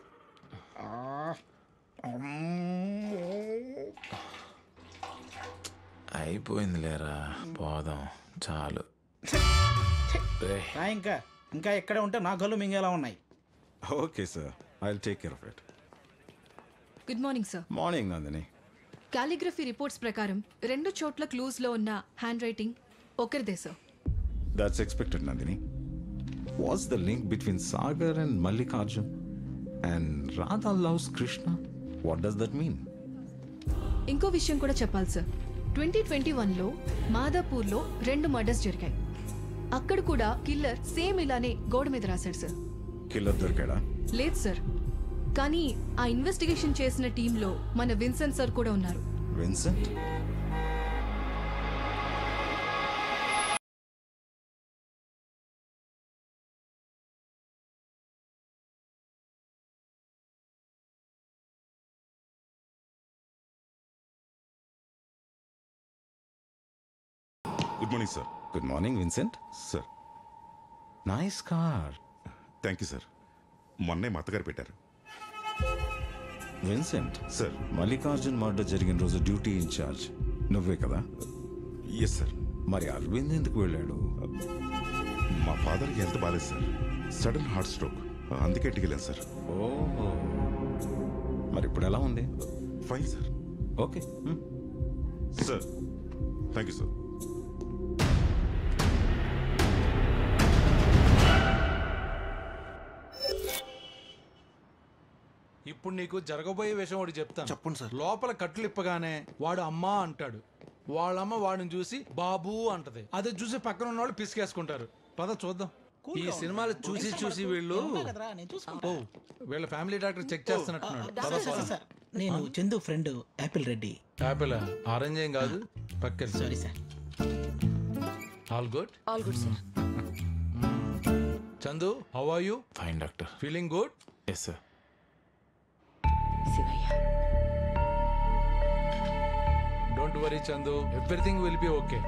అయిపోయింది లేరా, పోదాం చాలు. ఇంకా ఇంకా ఎక్కడ ఉంటే నా కళ్ళు మింగేలా ఉన్నాయి. Okay sir, I will take care of it. Good morning sir. Morning Nandini. Calligraphy reports ప్రకారం 2 చోట్ల క్లూజ్లో ఉన్న హ్యాండ్ రైటింగ్ ఒకరిదే sir. That's expected, Nandini. What's the link between Sagar and Mallikarjun? And Radha loves Krishna? What does that mean? ఇంకో విషయం కూడా చెప్పాలి sir. 2021లో మాదాపూర్లో 2 murders జరిగాయి. అక్కడ కూడా కిల్లర్ సేమ్ ఇలానే గోడ మీద రాశాడు సార్. కిల్లర్ దొరికాడా? లేదు సార్, కానీ ఆ ఇన్వెస్టిగేషన్ చేసిన టీంలో మన విన్సెంట్ సార్ కూడా ఉన్నారు. Vincent? Good morning sir. Good morning Vincent. Sir, nice car. Thank you sir. మొన్నే మా అత్తగారు పెట్టారు. విన్సెంట్ సార్, మల్లికార్జున్ మర్డర్ జరిగిన రోజు డ్యూటీ ఇన్ఛార్జ్ నువ్వే కదా? Yes sir. మరి అరవింద్ ఎందుకు వెళ్ళాడు? మా ఫాదర్కి హెల్త్ బాగాలేదు సార్, సడన్ హార్ట్ స్ట్రోక్, అందుకే ఇంటికి వెళ్ళాను సార్. ఓహో, మరి ఇప్పుడు ఎలా ఉంది? Fine sir. Okay sir, thank you sir. ఇప్పుడు నీకు జరగబోయే విషయం ఒకటి చెప్తాను. చెప్పండి సార్. లోపల కట్లు ఇప్పగానే వాడు అమ్మా అంటాడు, వాళ్ళమ్మ వాడిని చూసి బాబు అంటది. అదే చూసి పక్కన ఉన్న వాళ్ళు పిసికేసుకుంటారు. పద చూద్దాం. ఈ సినిమాలు చూసి చూసి వీళ్ళు వీళ్ళ ఫ్యామిలీ డాక్టర్ చెక్ చేస్తున్నట్టున్నాడు. నేను Chandu friend apple Reddy. Apple orange ఏం కాదు, పక్కన. Sorry sir. All good? All good sir. Chandu, how are you? Fine doctor. Feeling good? Yes sir. Don't worry, Chandu. Everything will be okay.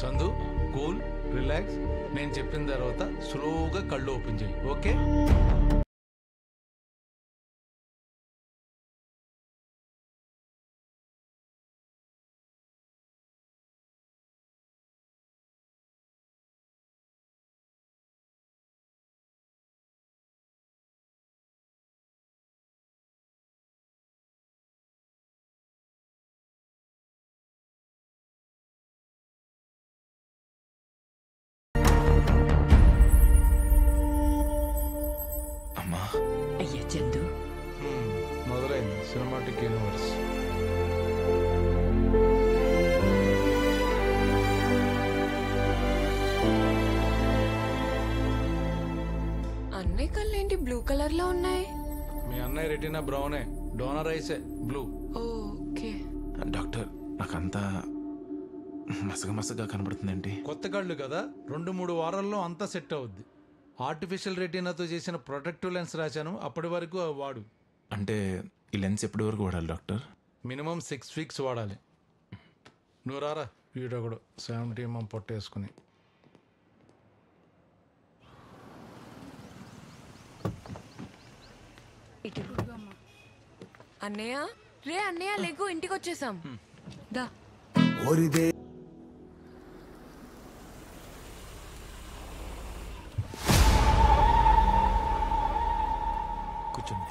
Chandu, cool, relax. నేను చెప్పిన తర్వాత స్లోగా కళ్ళు ఓపెన్ చేయి, ఓకే? అయ్యా చందు, మొదలైంది సినిమాటిక్ యూనివర్స్. అన్నయ్య కళ్ళు ఏంటి బ్లూ కలర్ లో ఉన్నాయి? మీ అన్నయ్య రెటీనా బ్రౌనే, డోనర్ ఐసే బ్లూ. ఓకే డాక్టర్, నాకంతా మసగగా కనబడుతుందండి. కొత్త కళ్ళు కదా, 2-3 వారాల్లో అంతా సెట్ అవుద్ది. ఆర్టిఫిషియల్ రెటీనాతో చేసిన ప్రొటెక్టివ్ లెన్స్ రాశాను, అప్పటి వరకు వాడు. అంటే ఈ లెన్స్ ఎప్పటి వరకు వాడాలి డాక్టర్? మినిమం 6 వీక్స్ వాడాలి. నువ్వు రారా, వీడొకడు 70 mm పొట్టేసుకుని. అన్నయ్య, రే అన్నయ్య లేకు, ఇంటికి వచ్చేసాం. దా. కూర్చోండి.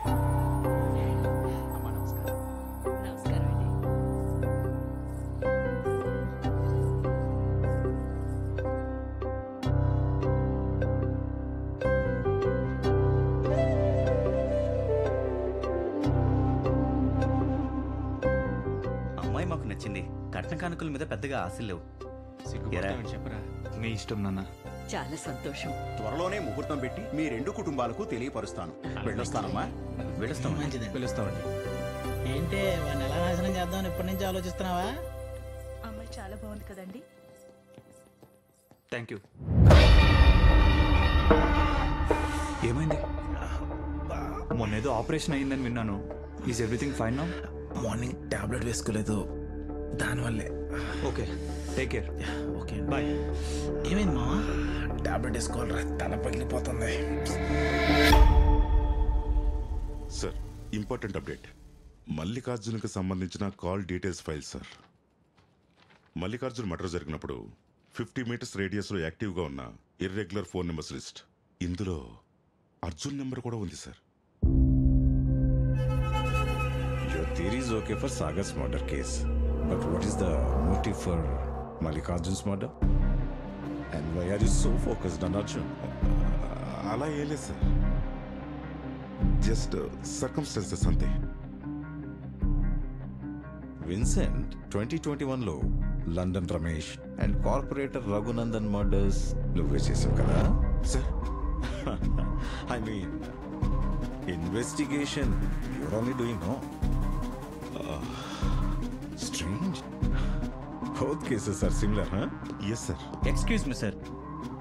అమ్మాయి మాకు నచ్చింది. కట్న కానుకల మీద పెద్దగా ఆశలు లేవు. చెప్పరా, మీ ఇష్టం నాన్న. చాలా సంతోషం. త్వరలోనే ముహూర్తం పెట్టి మీ 2 కుటుంబాలకు తెలియపరుస్తాను. వెళ్ళొస్తానమ్మా. వెళ్ళొస్తాం. మంచిది. పిలుస్తామండి. ఏంటే వాడిని ఎలా నాశనం చేద్దామని ఇప్పటి నుంచి ఆలోచిస్తున్నావా? అమ్మాయి చాలా బాగుంది కదండి. Thank you. ఏమైంది? మొన్నేదో ఆపరేషన్ అయ్యిందని విన్నాను. Is everything fine now? Morning tablet వేసుకోలేదు, దానివల్లే. Okay, take care. Okay, bye. ఏమైంది మావా? టాబ్లెట్ వేసుకోవాలరా, తల పగిలిపోతుంది. Sir important update. మల్లికార్జున్కి సంబంధించిన call details file sir. Mallikarjun murder జరిగినప్పుడు 50 మీటర్స్ రేడియస్లో యాక్టివ్గా ఉన్న ఇర్రెగ్యులర్ ఫోన్ నెంబర్స్ లిస్ట్. ఇందులో అర్జున్ నెంబర్ కూడా ఉంది sir. Your theory is okay for Sagar's murder case. But what is the motive for Mallikarjun's murder? And why are you so focused on Arjun? అలా ఏం లేదు sir. Just circumstances అంతే. Vincent, 2021లో London Ramesh and corporator Raghunandan murders నువ్వే చేసావు కదా sir? I mean investigation your only doing no. Strange. Both cases are similar. Yes sir. Excuse me sir,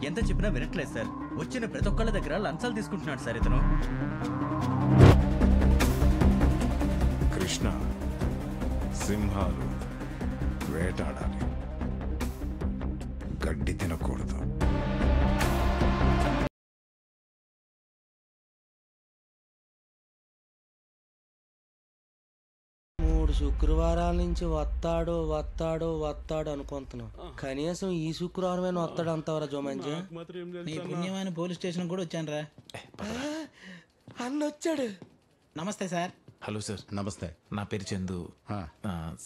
ఎంత చెప్పినా వినట్లేదు సార్. వచ్చిన ప్రతి ఒక్కళ్ళ దగ్గర లంచాలు తీసుకుంటున్నాడు సార్ ఇతను. కృష్ణ, సింహాలు వేటాడాలి, గడ్డి తినకూడదు. మూడు శుక్రవారాల నుంచి వస్తాడు అనుకుంటున్నాం. కనీసం ఈ శుక్రవారమైనా వస్తాడు అంతవరా జోమంజీ? నీ పుణ్యమైన పోలీస్ స్టేషన్ కూడా వచ్చాను రా. అన్న వచ్చాడు. నమస్తే సార్. Hello sir. నమస్తే. నా పేరు చందు.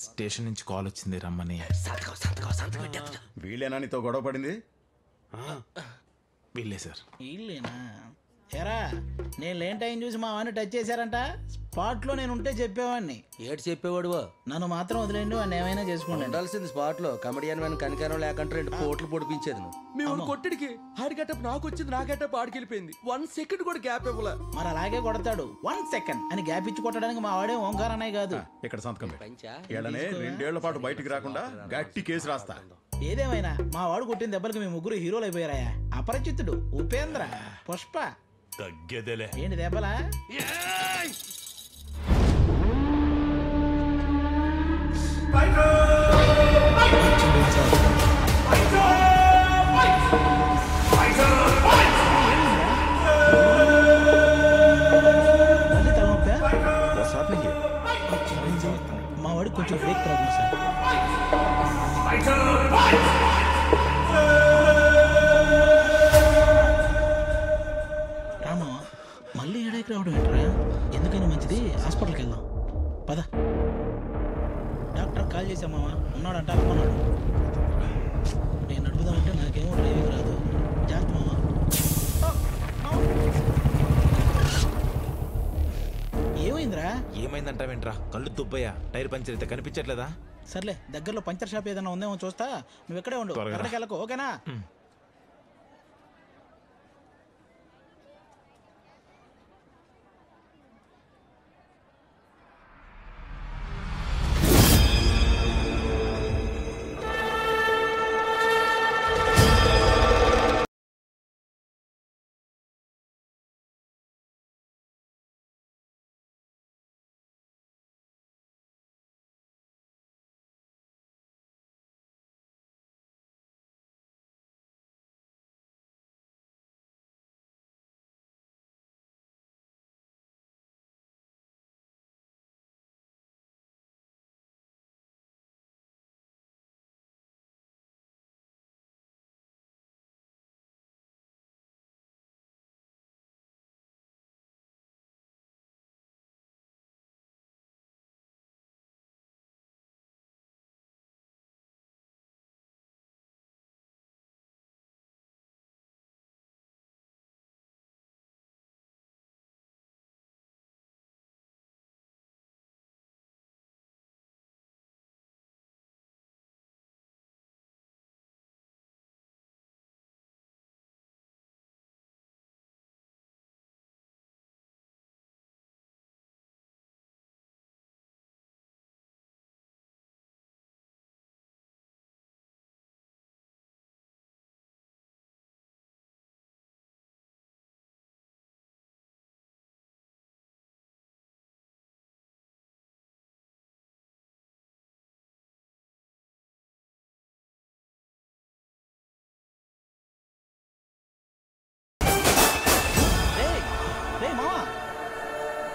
స్టేషన్ నుంచి కాల్ వచ్చింది రమ్మని. వీళ్ళేనా నీతో గొడవ పడింది? వీళ్ళే సార్. వీళ్ళేనా? ఎరా నేను లేని టైం చూసి మా వాడిని టచ్ చేశారంట. స్పాట్లో నేను ఉంటే చెప్పేవాడిని. ఏడు చెప్పేవాడు? నన్ను మాత్రం వదిలేండి, వాడిని ఏమైనా చేసుకోండి. ఉండాల్సింది స్పాట్ లో. కమెడియన్ మన కనికరం లేకుంటే 2 కోట్లు పొడిపించేది. మేము కొట్టిడికి ఆడి గెటప్ నాకు వచ్చింది, నా గెటప్ ఆడికి వెళ్ళిపోయింది. 1 సెకండ్ కూడా గ్యాప్ ఇవ్వలే. మరి అలాగే కొడతాడు. 1 సెకండ్ అని గ్యాప్ ఇచ్చి కొట్టడానికి మా వాడే ఓంకారనే కాదు. ఇక్కడ సంతకం ఏడనే 2 ఏళ్ల పాటు బయటికి రాకుండా గట్టి కేసు రాస్తా. ఏదేమైనా మా వాడు కొట్టిన దెబ్బలకి మీ ముగ్గురు హీరోలు అయిపోయారాయా. అపరిచితుడు, ఉపేంద్ర, పుష్ప. తగ్గేదేలే. ఏంటి దెబ్బలా? మా వాడికి కొంచెం బ్రేక్ ప్రాబ్లం సార్. రామా మళ్ళీ ఏడాకి రావడం ఏంట్రా? ఎందుకైనా మంచిది హాస్పిటల్కి వెళ్దాం పద. డాక్టర్ కాల్ చేసామావా, ఉన్నాడంట, రమ్మన్నాడు. నేను నడుపుదామంటే నాకేమో డ్రైవింగ్ రాదు. జాగ్రత్త మావా. ఏమైందిరా? ఏమైందంటావేంట్రా? కళ్ళు దుబ్బయ్యా, టైర్ పంచర్ అయితే కనిపించట్లేదా? సర్లే, దగ్గరలో పంచర్ షాప్ ఏదైనా ఉందేమో చూస్తా. నువ్వు ఎక్కడే ఉండు, ఎక్కడికి వెళ్ళకు, ఓకేనా?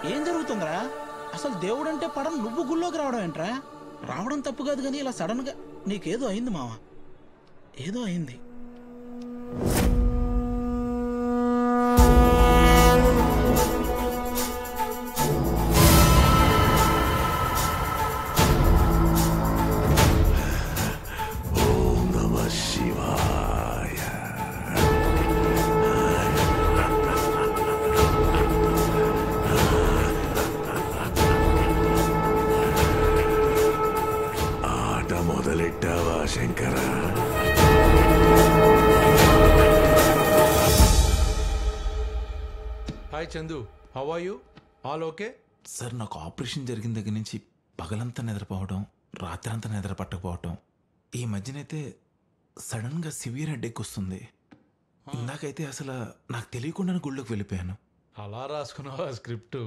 ఏం జరుగుతుందిరా? అసలు దేవుడు అంటే పడని నువ్వు గుళ్ళోకి రావడం ఏంట్రా? రావడం తప్పు కాదు, కానీ ఇలా సడన్ గా నీకేదో అయింది మావా, ఏదో అయింది. మొదలెట్టావా శంకర? Hi Chandu, how are you? All okay? Sir నాకు ఆపరేషన్ జరిగిన దగ్గర నుంచి పగలంతా నిద్రపోవడం, రాత్రంతా నిద్ర పట్టకపోవటం, ఈ మధ్యనైతే సడన్గా సివియర్ హెడేక్ వస్తుంది. ఇందాకైతే అసలు నాకు తెలియకుండానే గుళ్ళోకి వెళ్ళిపోయాను. అలా రాసుకున్నావా స్క్రిప్టు?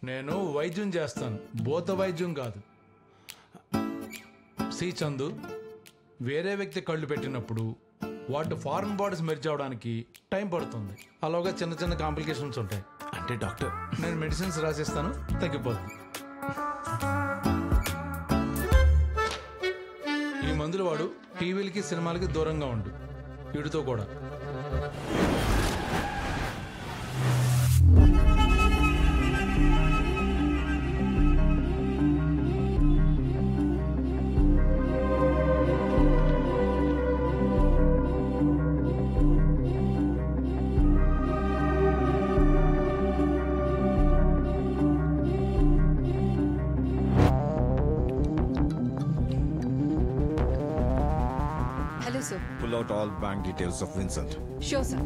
నేను వైద్యం చేస్తాను, భూత వైద్యం కాదు. సి చందు, వేరే వ్యక్తి కళ్ళు పెట్టినప్పుడు వాటి ఫారెన్ బాడీస్ మెర్జ్ అవడానికి టైం పడుతుంది. అలాగా చిన్న చిన్న కాంప్లికేషన్స్ ఉంటాయి. అంటే డాక్టర్, నేను మెడిసిన్స్ రాసిస్తాను, తగ్గిపోతుంది. ఈ మందులు వాడు టీవీలకి సినిమాలకి దూరంగా ఉండు, వీడితో కూడా. Hello, sir. Pull out all bank details of Vincent. Sure, sir.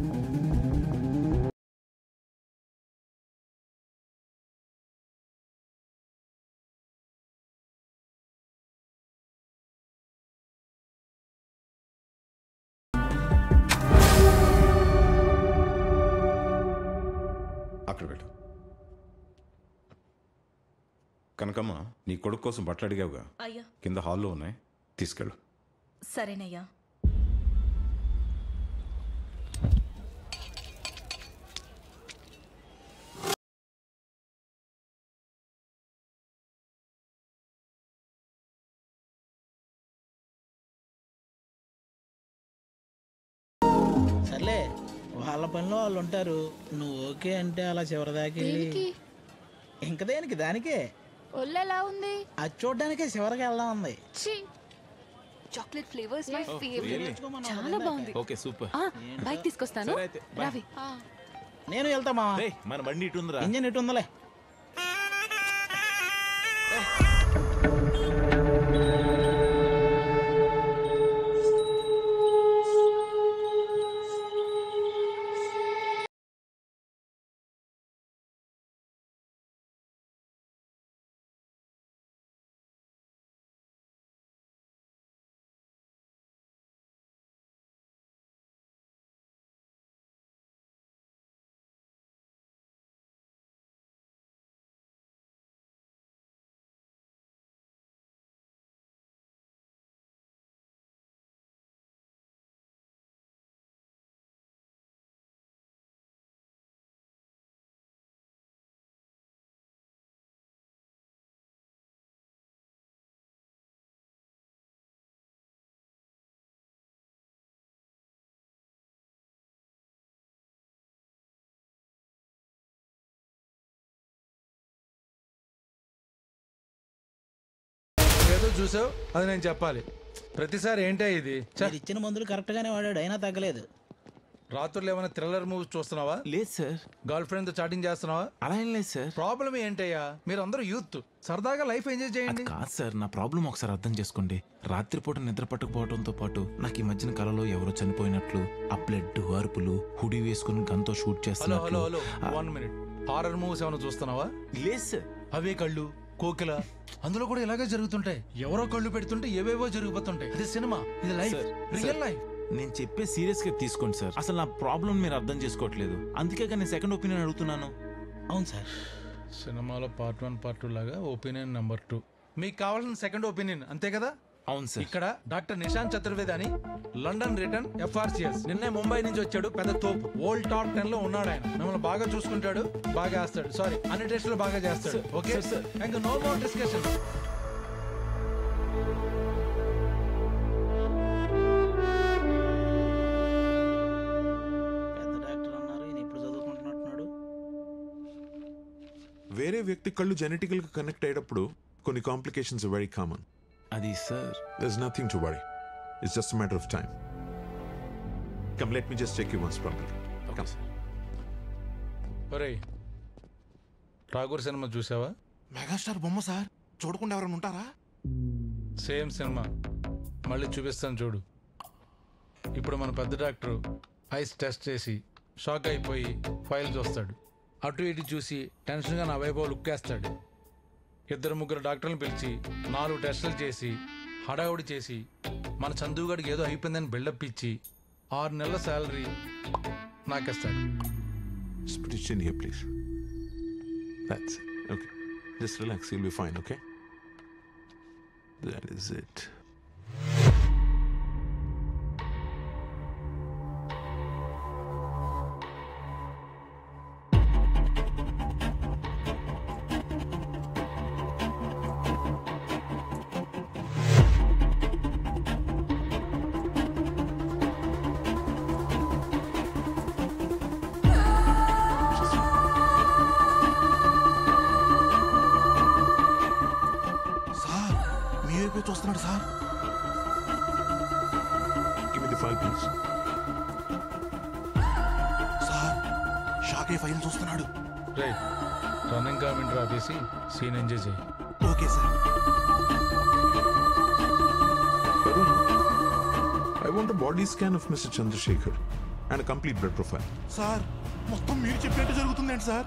అక్కడ పెట్టు. కనకమ్మ, నీ కొడుకు కోసం బట్టలు అడిగావుగా, అయ్యా కింద హాల్లో ఉన్నాయి, తీసుకెళ్ళు. సరేనయ్యా. సర్లే, వాళ్ళ పనిలో వాళ్ళు ఉంటారు. నువ్వు ఓకే అంటే అలా చివరిదాకి దేనికి? ఇంక దేనికి దానికే. ఒళ్ళు ఎలా ఉంది? అది చూడడానికే చివరికి వెళ్దాం ఉంది. Chocolate flavours my Oh, favourite. really? చాలా బాగుంది. Okay, super. బైక్ తీసుకొస్తాను. సరే అయితే, bye. రవి. నేను వెళ్తా మావా. మన బండి ఇటు ఉందిరా. ఇంజన్ ఇటు ఉందలే. ఏదో చూసావు, అది నేను చెప్పాలి. ప్రతిసారి ఏంటే ఇది? మీరు ఇచ్చిన మందులు కరెక్ట్ గానే వాడాడు, అయినా తగ్గలేదు. రాత్రులు ఏమైనా థ్రిల్లర్ మూవీస్ చూస్తున్నావా? లేదు సార్. గర్ల్ ఫ్రెండ్ తో చాటింగ్ చేస్తున్నావా? అలా ఏం లేదు సార్. ప్రాబ్లం ఏంటయ్యా? మీరు అందరూ యూత్, సరదాగా లైఫ్ ఎంజాయ్ చేయండి. కాదు సార్, నా ప్రాబ్లం ఒకసారి అర్థం చేసుకోండి. రాత్రిపూట నిద్ర పట్టకపోవడంతో పాటు నాకు ఈ మధ్యన కలలో ఎవరో చనిపోయినట్లు, ఆ బ్లడ్, అరుపులు, హుడీ వేసుకుని గన్తో షూట్ హలో చేస్తున్నట్లు. Hello hello 1 minute. Horror movies ఏమైనా చూస్తున్నావా? లేదు సార్. అవే కళ్ళు, కోకిల, అందులో కూడా ఇలాగే జరుగుతుంటాయి. ఎవరో కళ్ళు పెడుతుంటే ఏవేవో జరిగిపోతుంటాయి. ఇది సినిమా, ఇది life, sir, real sir, life. నేను చెప్పే సీరియస్ గా తీసుకోండి సార్. అసలు నా ప్రాబ్లం మీరు అర్థం చేసుకోవట్లేదు. అందుకే నేను సెకండ్ ఒపీనియన్ అడుగుతున్నాను. అవును సార్. సినిమాలో పార్ట్ 1 పార్ట్ 2 లాగా ఒపీనియన్ నెంబర్ 2. మీకు కావాల్సిన సెకండ్ ఒపీనియన్ అంతే కదా? అవును సార్. ఇక్కడ డాక్టర్ నిశాంత్ చతుర్వేది అని లండన్ రిటర్న్ FRCS నిన్నే ముంబై నుంచి వచ్చాడు. పెద్ద తోపు. ఓల్డ్ టాప్ 10 లో ఉన్నాడు ఆయన. మిమ్మల్ని బాగా చూసుకుంటాడు, బాగా వేస్తాడు. సారీ, అన్ని టెస్టులు బాగా చేస్తాడు. Okay sir. ఇంకా నో మోర్ డిస్కషన్. పెద్ద డాక్టర్ అన్నారు, ఈయన ఇప్పుడు చదువుకుంటున్నట్టున్నాడు. వేరే వ్యక్తి కళ్ళు జెనెటికల్ గా కనెక్ట్ అయ్యేటప్పుడు కొన్ని కాంప్లికేషన్స్ వెరీ కామన్. అది sir. There's nothing to worry. It's just a matter of time. Come, let me just check you once properly. Come. ఒరేయ్, ఠాగూర్ సినిమా చూసావా? మెగాస్టార్ బొమ్మ సార్, చూడకుండా ఎవరైనా ఉంటారా? సేమ్ సినిమా, మళ్ళీ చూపిస్తాను చూడు. ఇప్పుడు మన పెద్ద డాక్టర్ ఐస్ టెస్ట్ చేసి షాక్ అయిపోయి ఫైల్ చూస్తాడు. అటు ఇటు చూసి టెన్షన్గా నా వైపు లుక్కేస్తాడు. 2-3 డాక్టర్లను పిలిచి 4 టెస్టులు చేసి హడావుడి చేసి మన చందుగాడికి ఏదో అయిపోయిందని బిల్డప్ ఇచ్చి 6 నెలల salary నాకిస్తాడు. Just put your chin here, please. That's it. Okay. Just relax. You'll be fine, okay? That is it. చూస్తున్నాడు sir. Give me the file, please. Sir, shock అయ్యి ఫైల్ చూస్తున్నాడు. రైట్, రన్నింగ్ కామెంట్ ఆపేసి scene enjoy చేయి. Okay sir. I want a body scan of Mr. Chandrasekhar and a complete blood profile. Sir, మొత్తం మీరు చెప్పినట్టు జరుగుతుందండి sir.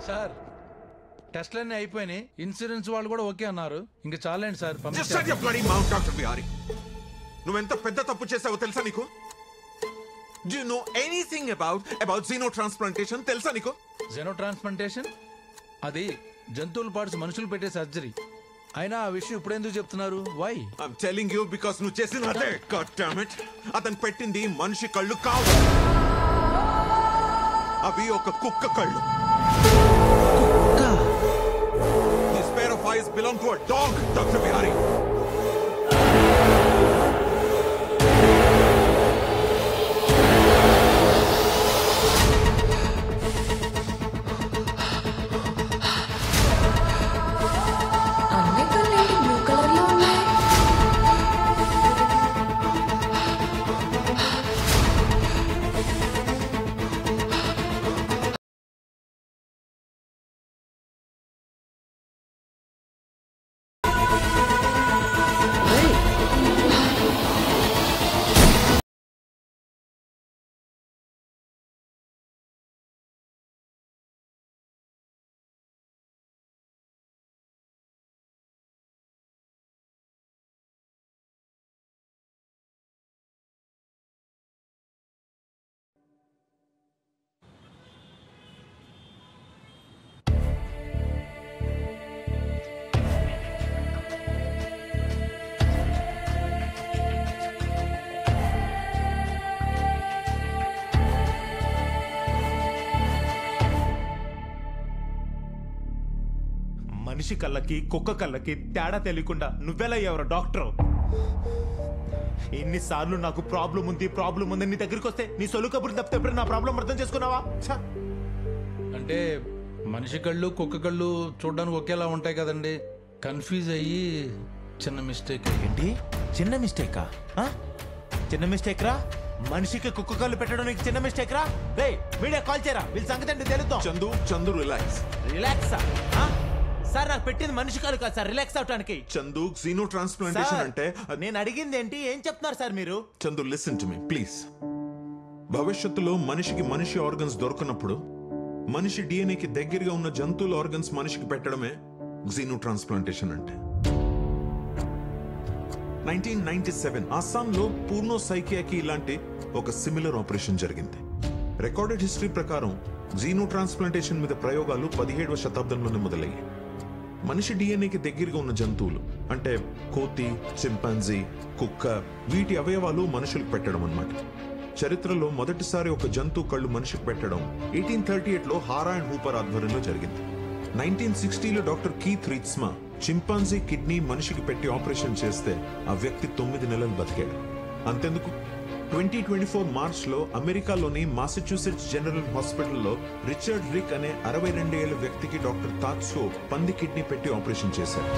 Sir, టెస్ట్లన్నీ అయిపోయినాయి. Insurance వాళ్ళు కూడా ఓకే అన్నారు. ఇంకా చాలండి sir. Just shut your bloody mouth, Dr. Bihari. నువ్వెంత పెద్ద తప్పు చేసావో తెలుసా నీకు? Do you know anything about xenotransplantation? తెలుసా నీకు? xenotransplantation అది జంతువుల పార్ట్స్ మనుషులు పెట్టే సర్జరీ. అయినా ఆ విషయం ఇప్పుడు ఎందుకు చెప్తున్నారు? Why? I'm telling you because నువ్వు చేసిన అదే. God damn it. అతను పెట్టింది మనిషి కళ్ళు కావు, అవి ఒక కుక్క కళ్ళు. This pair of eyes belong to a dog, Dr. Bihari. అన్ని కళ్ళేంటి బ్లూ కలర్ లో ఉన్నాయి? మనిషి కళ్ళకి కుక్క కళ్ళకి తేడా తెలియకుండా నువ్వెలా ఎవరో డాక్టర్? ఎన్నిసార్లు నాకు ప్రాబ్లం ఉంది నీ దగ్గరికి వస్తే నీ సొలు కబుర్లు తప్పితే ఎప్పుడు నా ప్రాబ్లం అర్థం చేసుకున్నావా? అంటే మనిషి కళ్ళు కుక్క కళ్ళు చూడడానికి ఒకేలా ఉంటాయి కదండి, కన్ఫ్యూజ్ అయ్యి చిన్న మిస్టేక్. ఏంటి చిన్న మిస్టేకా? చిన్న మిస్టేక్ రా? మనిషికి కుక్క కళ్ళు పెట్టడం నీకు చిన్న మిస్టేక్ రా? రే మీడియా కాల్ చేయరా, వీళ్ళ సంగతి అంటే తెలుద్దాం. చందు రిలాక్స్. రిలాక్సా? సార్ నాకు పెట్టింది మనిషి కాదు కాదు సార్, రిలాక్స్ అవటానికి. చందు జీనో ట్రాన్స్ప్లాంటేషన్ అంటే నేను అడిగింది ఏంటి, ఏం చెప్తున్నారు సార్ మీరు? Chandu listen to me please. భవిష్యత్తులో మనిషికి మనిషి ఆర్గన్స్ దొరకనప్పుడు మనిషి డిఎన్ఏకి దగ్గరగా ఉన్న జంతువుల ఆర్గన్స్ మనిషికి పెట్టడమే జీనో ట్రాన్స్ప్లాంటేషన్ అంటే. 1997 అస్సాంలో పూర్ణో సైకియాకి ఇలాంటి ఒక సిమిలర్ ఆపరేషన్ జరిగింది. రికార్డెడ్ హిస్టరీ ప్రకారం జీనో ట్రాన్స్ప్లాంటేషన్ మీద ప్రయోగాలు 17వ శతాబ్దంలోనే మొదలయ్యాయి. మనిషి డిఎన్ఏకి దగ్గరగా ఉన్న జంతువులు అంటే కోతి, చింపాంజీ, కుక్క, వీటి అవయవాలు మనుషులకు పెట్టడం అన్నమాట. చరిత్రలో మొదటిసారి ఒక జంతువు కళ్ళు మనిషికి పెట్టడం 1838లో హారా అండ్ హూపర్ ఆధ్వర్యంలో జరిగింది. 1960లో డాక్టర్ కీత్ రీత్స్మా చింపాంజీ కిడ్నీ మనిషికి పెట్టి ఆపరేషన్ చేస్తే ఆ వ్యక్తి 9 నెలలు బతికాడు. అంతెందుకు 2024 మార్చ్లో అమెరికాలోని మాసచ్యూసెట్స్ జనరల్ హాస్పిటల్లో రిచర్డ్ రిక్ అనే 62 ఏళ్ల వ్యక్తికి డాక్టర్ తాత్సో పంది కిడ్నీ పెట్టి ఆపరేషన్ చేశారు.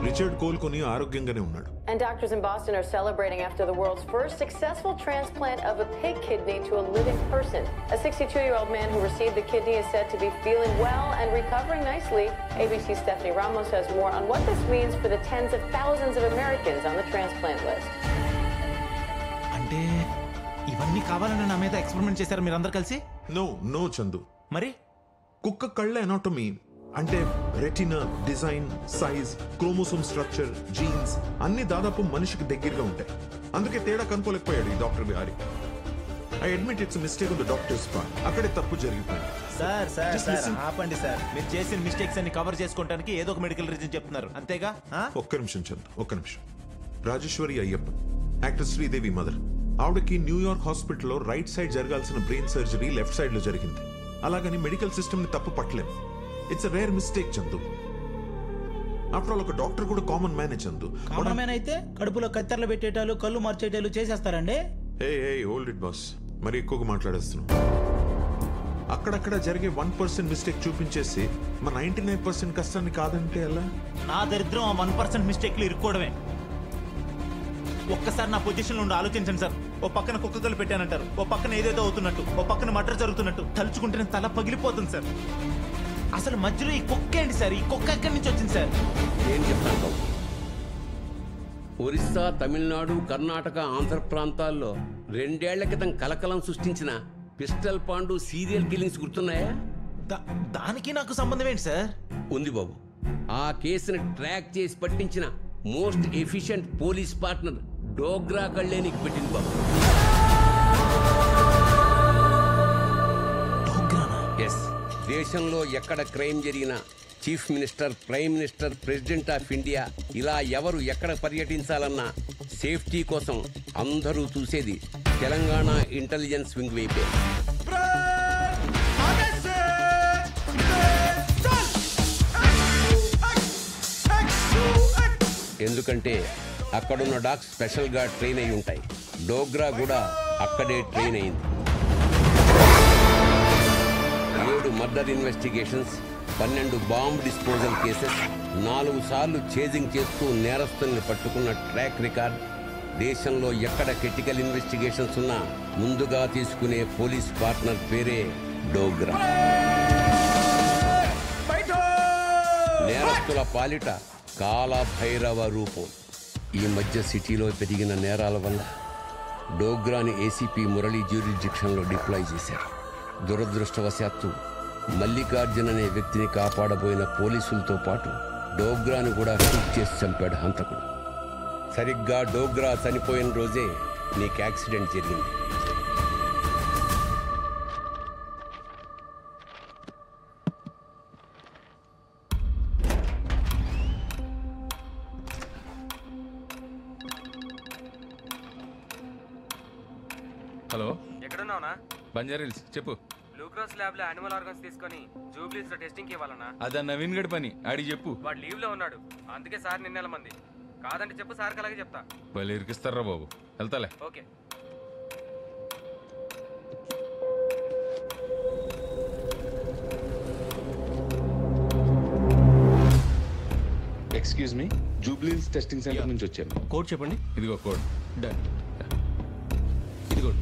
రిచర్డ్ కోలుకొని ఆరోగ్యంగానే ఉన్నాడు. And doctors in Boston are celebrating after the world's first successful transplant of a pig kidney to a living person. A 62-year-old man who received the kidney is said to be feeling well and recovering nicely. ABC's Stephanie Ramos has more on what this means for the tens of thousands of Americans on the transplant list. అంటే ఇవన్నీ కావాలని నా మీద experiment చేశారు మీరందరూ కలిసి? No Chandu. మరి కుక్క కళ్ళ ఎనాటమీ అంటే retina, design, size, chromosome structure, jeans అన్ని దాదాపు మనిషికి దగ్గరగా ఉంటాయి. అందుకే తేడా కనుక్కోలేకపోయాడు ఈ doctor Bihari. I admit it's mistake on the doctors part. అక్కడే తప్పు జరిగిపోయింది. సార్ ఆపండి సార్. మీరు చేసిన మిస్టేక్స్ అన్ని కవర్ చేసుకోవడానికి ఏదో ఒక మెడికల్ రీజన్ చెప్తున్నారు అంతేగా? ఒక్క నిమిషం చందు, ఒక్క నిమిషం. Rajeshwari Ayyappa, actor Sridevi mother. ఆవిడకి న్యూయార్క్ హాస్పిటల్లో రైట్ సైడ్ జరగాల్సిన బ్రెయిన్ సర్జరీ లెఫ్ట్ సైడ్ లో జరిగింది. అలాగని మెడికల్ సిస్టమ్ ని తప్పు పట్టలేం. It's rare mistake Chandu. After all ఒక డాక్టర్ కూడా కామన్ మ్యానే చందు. కామన్ మ్యాన్ అయితే కడుపులో కత్తెరలు పెట్టేటాలు కళ్ళు మార్చేటాలు చేసేస్తారండి. ఏ హోల్డ్ ఇట్ బాస్, మరి ఎక్కువగా మాట్లాడేస్తున్నావు. అక్కడక్కడ జరిగే 1% మిస్టేక్ చూపించేసి మన 99% కష్టాన్ని కాదంటే ఎలా? నా దరిద్రం ఆ 1% మిస్టేక్లు ఇరుక్కోవడమే. ఒక్కసారి నా పొజిషన్ నుండి ఆలోచించండి సార్. ఓ పక్కన కుక్కలు పెట్టానంటారు, ఓ పక్కన ఏదేదో అవుతున్నట్టు, ఓ పక్కన మర్డర్ జరుగుతున్నట్టు. తలుచుకుంటే తల పగిలిపోతుంది సార్. అసలు మధ్యలో ఈ కుక్క ఏంటి సార్? ఈ కుక్క ఎక్కడి నుంచి వచ్చింది సార్? ఏం చెప్తాను, ఒరిస్సా, తమిళనాడు, కర్ణాటక, ఆంధ్ర ప్రాంతాల్లో 2 ఏళ్ల క్రితం కలకలం సృష్టించిన పిస్టల్ పాండు సీరియల్ కిల్లింగ్స్ గుర్తున్నాయా? దానికి నాకు సంబంధం ఏంటి సార్? ఉంది బాబు. ఆ కేసుని ట్రాక్ చేసి పట్టించిన most efficient police partner Dogra కళ్ళే నీకు పెట్టింది బాబు. ఎస్, దేశంలో ఎక్కడ క్రైమ్ జరిగినా chief minister, prime minister, president of India ఇలా ఎవరు ఎక్కడ పర్యటించాలన్నా సేఫ్టీ కోసం అందరూ చూసేది తెలంగాణ ఇంటెలిజెన్స్ వింగ్ వైపే. ఎందుకంటే అక్కడున్న డాగ్స్ స్పెషల్గా ట్రైన్ అయి ఉంటాయి. డోగ్రా కూడా అక్కడే ట్రైన్ అయింది. 7 murder investigations, 12 bomb disposal cases, 4 సార్లు చేజింగ్ చేస్తూ నేరస్తుల్ని పట్టుకున్న ట్రాక్ రికార్డ్. దేశంలో ఎక్కడ క్రిటికల్ ఇన్వెస్టిగేషన్స్ ఉన్నా ముందుగా తీసుకునే పోలీస్ పార్ట్నర్ పేరే డోగ్రా. నేరస్తుల పాలిట కాలభైరవ రూపం. ఈ మధ్య సిటీలో పెరిగిన నేరాల వల్ల డోగ్రాని ఏసీపీ మురళీ జ్యూరిడిక్షన్లో డిప్లాయ్ చేశారు. దురదృష్టవశాత్తు మల్లికార్జున్ అనే వ్యక్తిని కాపాడబోయిన పోలీసులతో పాటు డోగ్రాని కూడా షూట్ చేసి చంపాడు హంతకుడు. సరిగ్గా డోగ్రా చనిపోయిన రోజే నీకు యాక్సిడెంట్ జరిగింది. హలో, ఎక్కడున్నావునా? బంజారా హిల్స్. చెప్పు. బ్లూ బ్లూక్రాస్ ల్యాబ్ లో యానిమల్ ఆర్గన్స్ తీసుకొని జూబ్లీస్ లో టెస్టింగ్ ఇవ్వాలన్నా. అదా నవీన్ గడి పని, ఆడికి చెప్పు. వాడు లీవ్ లో ఉన్నాడు, అందుకే సార్ నిన్నెల మంది. కాదంటే చెప్పు, సార్కి అలాగే చెప్తా. వాళ్ళు ఇరికిస్తారా బాబు, వెళ్తాలే. ఓకే. ఎక్స్క్యూజ్ మీ, జూబ్లీస్ టెస్టింగ్ సెంటర్ నుంచి వచ్చాను. కోడ్ చెప్పండి. ఇదిగో కోడ్. డన్. ఇదిగో.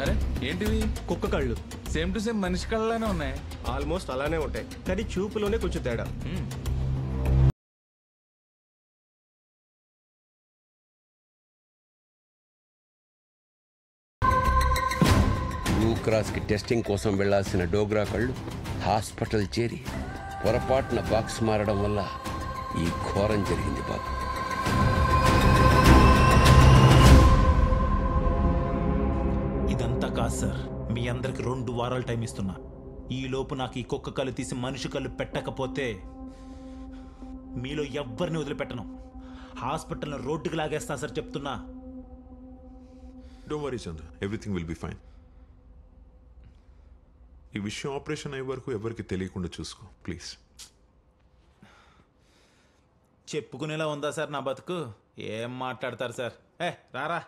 అరే ఏంటివి? కుక్క కళ్ళు. సేమ్ టు సేమ్ మనిషి కళ్ళలానే ఉన్నాయి. ఆల్మోస్ట్ అలానే ఉంటాయి, కానీ చూపులోనే కొంచెం తేడా. బ్లూ క్రాస్కి టెస్టింగ్ కోసం వెళ్లాల్సిన డోగ్రా కళ్ళు హాస్పిటల్ చేరి పొరపాటున బాక్స్ మారడం వల్ల ఈ ఘోరం జరిగింది బాబు. ఇదంతా కాదు సార్, మీ అందరికి 2 వారాలు టైం ఇస్తున్నా. ఈ లోపు నాకు ఈ కుక్క కళ్ళు తీసి మనిషి కళ్ళు పెట్టకపోతే మీలో ఎవ్వరిని వదిలిపెట్టను. హాస్పిటల్ని రోడ్డుకి లాగేస్తా సార్, చెప్తున్నా. Don't worry Chandu, everything will be fine. ఈ విషయం ఆపరేషన్ అయ్యే వరకు ఎవరికి తెలియకుండా చూసుకో ప్లీజ్. చెప్పుకునేలా ఉందా సార్ నా బతుకు? ఏం మాట్లాడతారు సార్? రారా.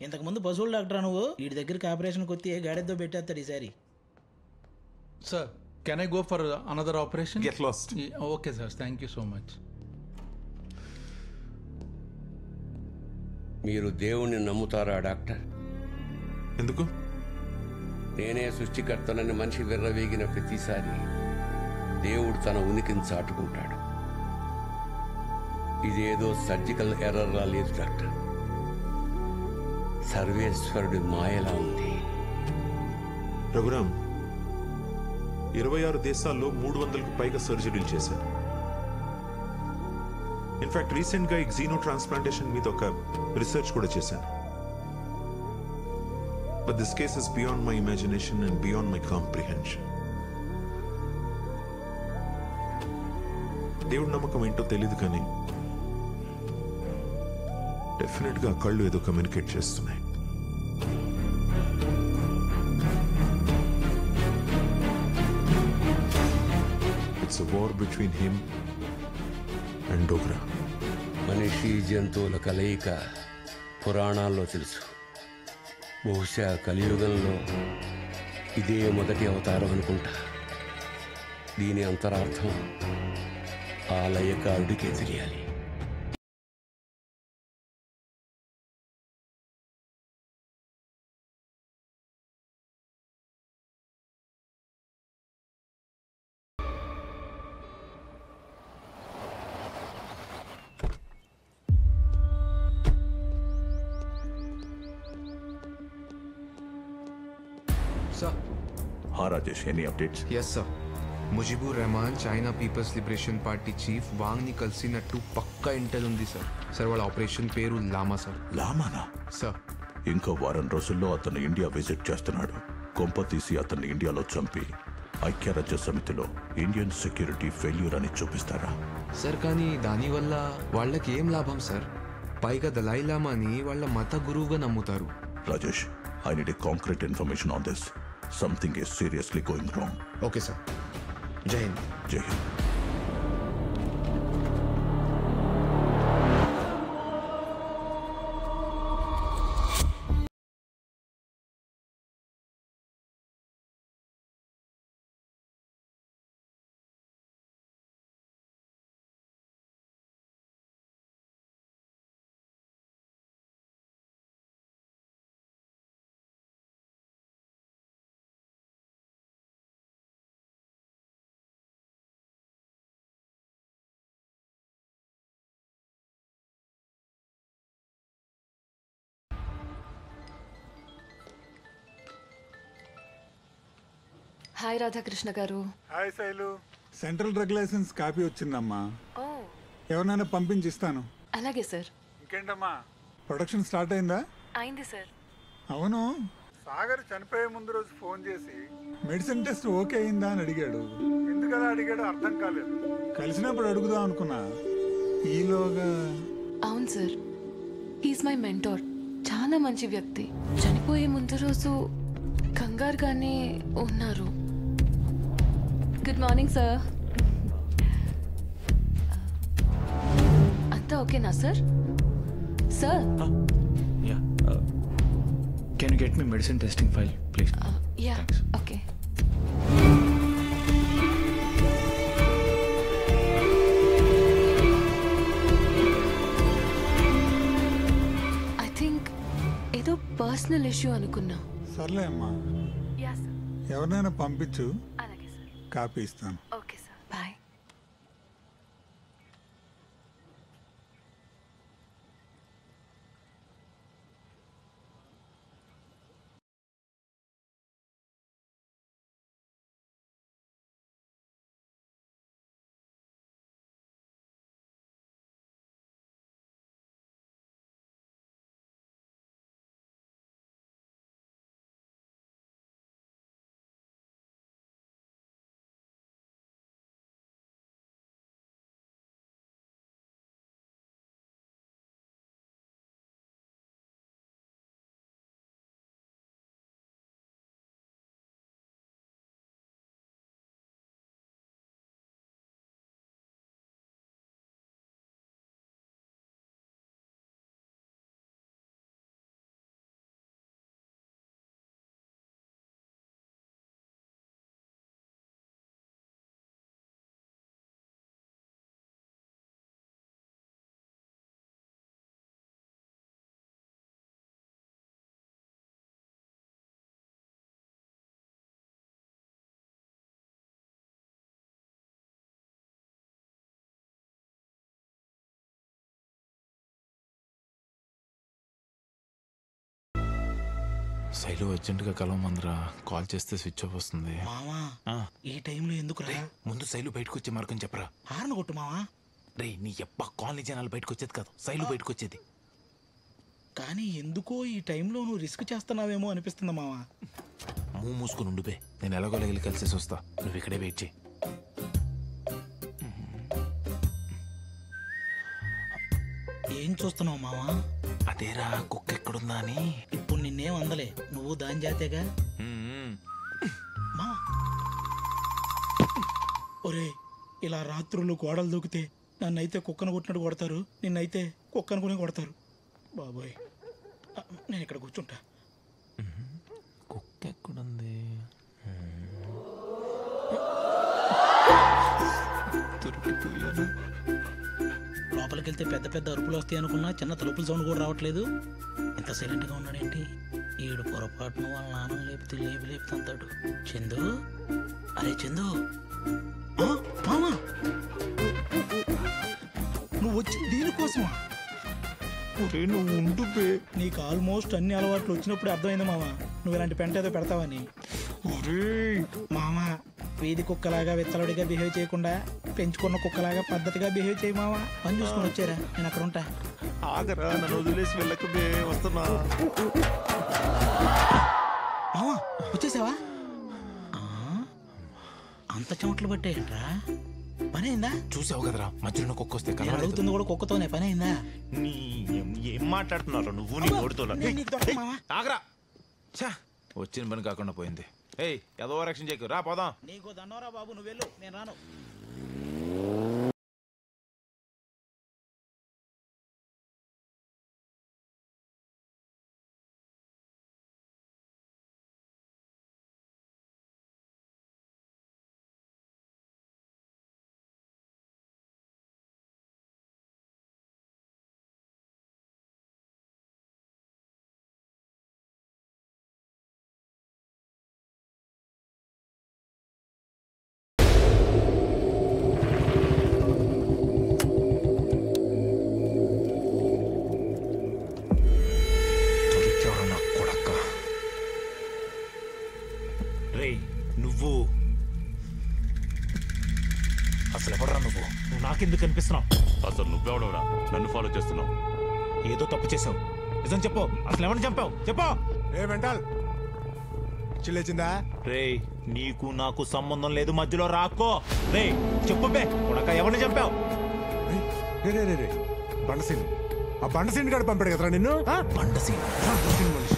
ఇంతకుముందు పశువుల డాక్టరా నువ్వు? వీడి దగ్గరికి ఆపరేషన్కి వస్తే గాడితో పెట్టేస్తాడు ఈసారి. Sir, can I go for another operation? Get lost. Okay sir, thank you so much. మీరు దేవుణ్ణి నమ్ముతారా డాక్టర్? ఎందుకు? నేనే సృష్టికర్తనని మనిషి విర్రవీగిన ప్రతిసారి దేవుడు తన ఉనికిని చాటుకుంటాడు. ఇదేదో సర్జికల్ ఎర్రర్లా లేదు డాక్టర్, సర్వేశ్వరుడి మాయలా ఉంది. రఘురామ్, 26 దేశాల్లో 300కు పైగా సర్జరీలు చేశారు. ఇన్ఫాక్ట్ రీసెంట్ గా జీనో ట్రాన్స్ప్లాంటేషన్ మీద ఒక రీసెర్చ్ కూడా చేశాను. But this case is beyond my imagination and beyond my comprehension. దేవుడి నమ్మకం ఏంటో తెలియదు కానీ డెఫినెట్ గా కళ్ళు ఏదో కమ్యూనికేట్ చేస్తున్నాయి. It's a war between him and Dogra. మనిషి జంతువుల కలయిక పురాణాల్లో తెలుసు. బహుశా కలియుగంలో ఇదే మొదటి అవతారం అనుకుంటా. దీని అంతరార్థం ఆ లయకారుడికే తెలియాలి. Sir. हाँ Rajesh, any updates? Yes sir. Mujibur Rehman China people's liberation party chief వాంగ్ని కలిసినట్టు పక్కా ఇంటెల్ ఉంది సార్. సార్ వాళ్ళ ఆపరేషన్ పేరు లామా సార్. లామానా? సార్, ఇంకో వారం రోజుల్లో అతను ఇండియా విజిట్ చేస్తున్నాడు. కొంప తీసి అతన్ని ఇండియాలో చంపి ఐక్యరాజ్య సమితిలో ఇండియన్ సెక్యూరిటీ ఫెయిల్యూర్ అని చూపిస్తారా? సార్ కానీ దానివల్ల వాళ్ళకి ఏం లాభం సార్? పైగా దలాయి లామాని వాళ్ళ మత గురువుగా నమ్ముతారు. Rajesh, I need a concrete information on this. Something is seriously going wrong. Okay, sir. Jai Hind. Jai Hind. Hi Radhakrishna garu. Hi Shailu. Central drug licence copy వచ్చిందమ్మా. ఎవరినైనా పంపించిస్తాను. అలాగే సార్. ఇంకేంటమ్మా, ప్రొడక్షన్ స్టార్ట్ అయిందా? అయింది సార్. అవును, సాగర్ చనిపోయే ముందు రోజు ఫోన్ చేసి మెడిసిన్ టెస్ట్ ఓకే అయిందా అని అడిగాడు. ఎందుకలా అడిగాడో అర్థం కాలేదు. కలిసినప్పుడు అడుగుదాం అనుకున్నా. ఈలోగా అవును సార్, హీస్ మై మెంటోర్. చాలా చాలా మంచి వ్యక్తి. చనిపోయే ముందు రోజు కంగారుగానే ఉన్నారు. Good morning sir. అంతా ఓకేనా sir? Sir can you get me medicine testing file please? Yeah okay. I think ఏదో పర్సనల్ ఇష్యూ అనుకున్నా. సర్లే అమ్మా, ఎవరినైనా పంపించు, కాపీ ఇస్తాను. Okay sir, bye. శైలు అర్జెంటుగా కలవమందిరా, కాల్ చేస్తే స్విచ్ ఆఫ్ వస్తుంది. మావా ఈ టైంలో ఎందుకు రా? ముందు శైలు బయటకు వచ్చే మార్గం చెప్పరా. హార్న్ కొట్టు మావా. రే నీ ఎప్ప కాలనీ జనాలు బయటకు వచ్చేది కాదు, శైలు బయటకు వచ్చేది. కానీ ఎందుకో ఈ టైంలో నువ్వు రిస్క్ చేస్తున్నావేమో అనిపిస్తుంది మావా. మూసుకుని ఉండిపోయి, నేను ఎలాగో వెళ్ళి కలిసేసి వస్తా, నువ్వు ఇక్కడే వెయిట్ చేయి. ఏం చూస్తున్నావు మావా? అదేరా కుక్క ఎక్కడుందా అని. ఇప్పుడు నిన్నేం అందలే, నువ్వు దాని జాతేగా. ఒరే, ఇలా రాత్రులు గోడలు దూకితే నన్నైతే కుక్కను కొట్టినట్టు కొడతారు, నిన్నైతే కుక్కను కొని కొడతారు. బాబోయ్, నేను ఇక్కడ కూర్చుంటా. కుక్క ఎక్కడుంది? లోపలికి వెళ్తే పెద్ద పెద్ద అరుపులు వస్తాయి అనుకున్నా, చిన్న తలుపుల సౌండ్ కూడా రావట్లేదు. ఎంత సైలెంట్గా ఉన్నాడేంటి? ఈడు పొరపాటును వాళ్ళ నాన్న లేపితే లేపుతంతాడు. చందు, అరే చందు, మామా నువ్వు వచ్చి దీనికోసమా? నువ్వు ఉంటుపే, నీకు ఆల్మోస్ట్ అన్ని అలవాట్లు వచ్చినప్పుడు అర్థమైంది మామా నువ్వు ఇలాంటి పెంట ఏదో పెడతావని. మామా వీధి కుక్కలాగా విత్తలుడిగా బిహేవ్ చేయకుండా పెంచుకున్న కుక్కలాగా పద్ధతిగా బిహేవ్ చేయి మావా. పని చూసుకొని వచ్చారా, నేను అక్కడ ఉంటా. ఆగరా, నన్ను వదిలేసి వెళ్ళకమే, వస్తున్నా. మావా వచ్చేసావా? అంత చెమటలు పట్టేయంట్రా, పని అయిందా? చూసావు కదరా, మధ్యలో కుక్క వస్తే అడుగుతుంది కూడా కుక్కతోనే. పని అయిందా? ఏం మాట్లాడుతున్నారు నువ్వు? నీ ఓడితో ఆగరా. వచ్చిన పని కాకుండా పోయింది. ఏయ్ ఏదో రక్షణ చేయకు, రా పోదాం. నీకు దండవరా బాబు, నువ్వు వెళ్ళు, నేను రాను. నువ్వు అసలు ఎవడరా నువ్వు? నువ్వు నాకెందుకు కనిపిస్తున్నావు? అసలు నువ్వెవడవరా నన్ను ఫాలో చేస్తున్నావు? ఏదో తప్పు చేసావు, నిజం చెప్పు. అసలు ఎవరిని చంపావు చెప్పు. ఏ మెంటల్ చిల్లేచిందా? రే నీకు నాకు సంబంధం లేదు, మధ్యలో రాకో. రే చెప్పు బే, కొడక ఎవరిని చంపావు? రే బండసీన్ ఆ బండ సీన్ గడు పంపాడు కదరా నిన్ను. బండ సీన్ మనిషి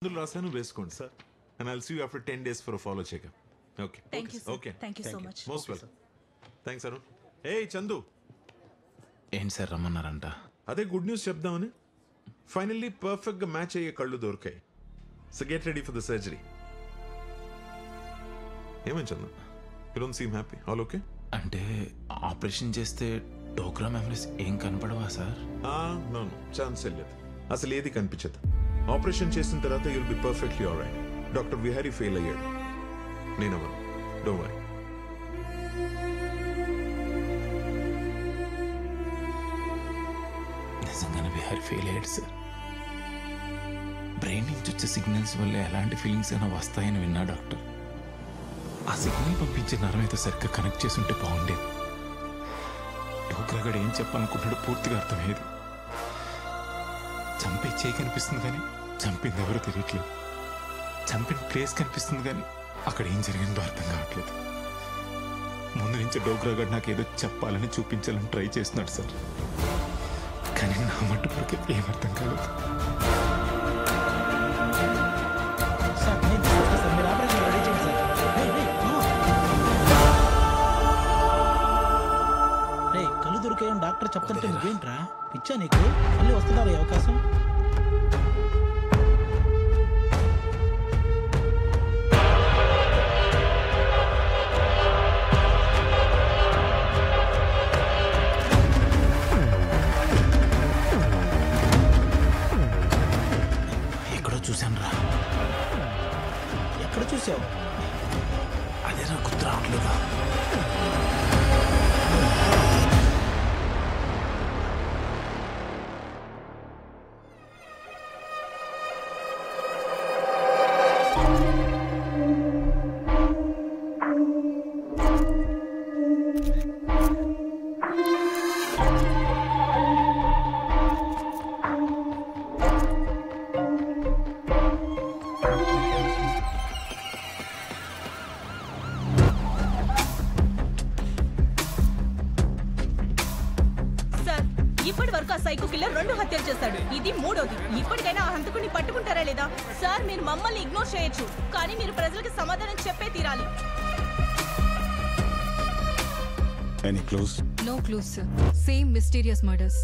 మందులు రాశాను వేసుకోండి sir. And I'll see you after 10 days for a follow checkup. Okay Thank you, sir. Okay Thank you so much. Most welcome. Thanks Arun. Hey Chandu, ఏంటి సార్ రమ్మన్నారంట? అదే గుడ్ న్యూస్ చెప్దామని. ఫైనల్లీ పర్ఫెక్ట్ గా మ్యాచ్ అయ్యే కళ్ళు దొరికాయి. So get ready for the surgery. ఏమని Chandu, you don't seem happy? All okay? అంటే ఆపరేషన్ చేస్తే డోగ్రా మెమరీస్ ఏం కనపడవా సార్? నో ఛాన్స్ లేదు, అసలు ఏది కనిపించదు. ఆపరేషన్ చేసిన తర్వాత you'll be perfectly alright. Doctor Vihari fail అయ్యాడు, నేనవ్వను. Don't worry. నిజంగానే విహారీ ఫెయిల్ అయ్యాడు సార్. బ్రెయిన్ నుంచి వచ్చే సిగ్నల్స్ వల్ల ఎలాంటి ఫీలింగ్స్ అయినా వస్తాయని విన్నా డాక్టర్. ఆ సిగ్నల్ పంపించే నరం అయితే సరిగ్గా కనెక్ట్ చేసి ఉంటే బాగుండేది. డోగ్రాగడ్ ఏం చెప్పాలనుకుంటాడో పూర్తిగా అర్థమయ్యేది. చంపే చేయి కనిపిస్తుంది కానీ చంపింది ఎవరో తెలియట్లేదు. చంపిన ప్లేస్ కనిపిస్తుంది కానీ అక్కడ ఏం జరిగిందో అర్థం కావట్లేదు. ముందు నుంచి డోగ్రాగడ్ నాకు ఏదో చెప్పాలని చూపించాలని ట్రై చేస్తున్నాడు సార్, కానీ నా మట్టు వరకు ఏం అర్థం కాలేదు. కళ్ళు దొరికాయని డాక్టర్ చెప్తుంటే నువ్వేంట్రా పిచ్చా నీకు? మళ్ళీ వస్తున్నారు ఈ అవకాశం. ఎక్కడో చూశాను రా. ఎక్కడ చూసావు? అదే నాకు గుర్తు రావట్లేదా? ఇప్పటి వరకు ఆ సైకో కిల్లర్ 2 హత్యలు చేశాడు. ఇది 3వది. ఇప్పటికైనా ఆ హంతకుడిని పట్టుకుంటారా లేదా? సార్, మీరు మమ్మల్ని ఇగ్నోర్ చేయొచ్చు, కానీ మీరు ప్రజలకు సమాధానం చెప్పే తీరాలి. Any clues? No clues sir. Same mysterious murders.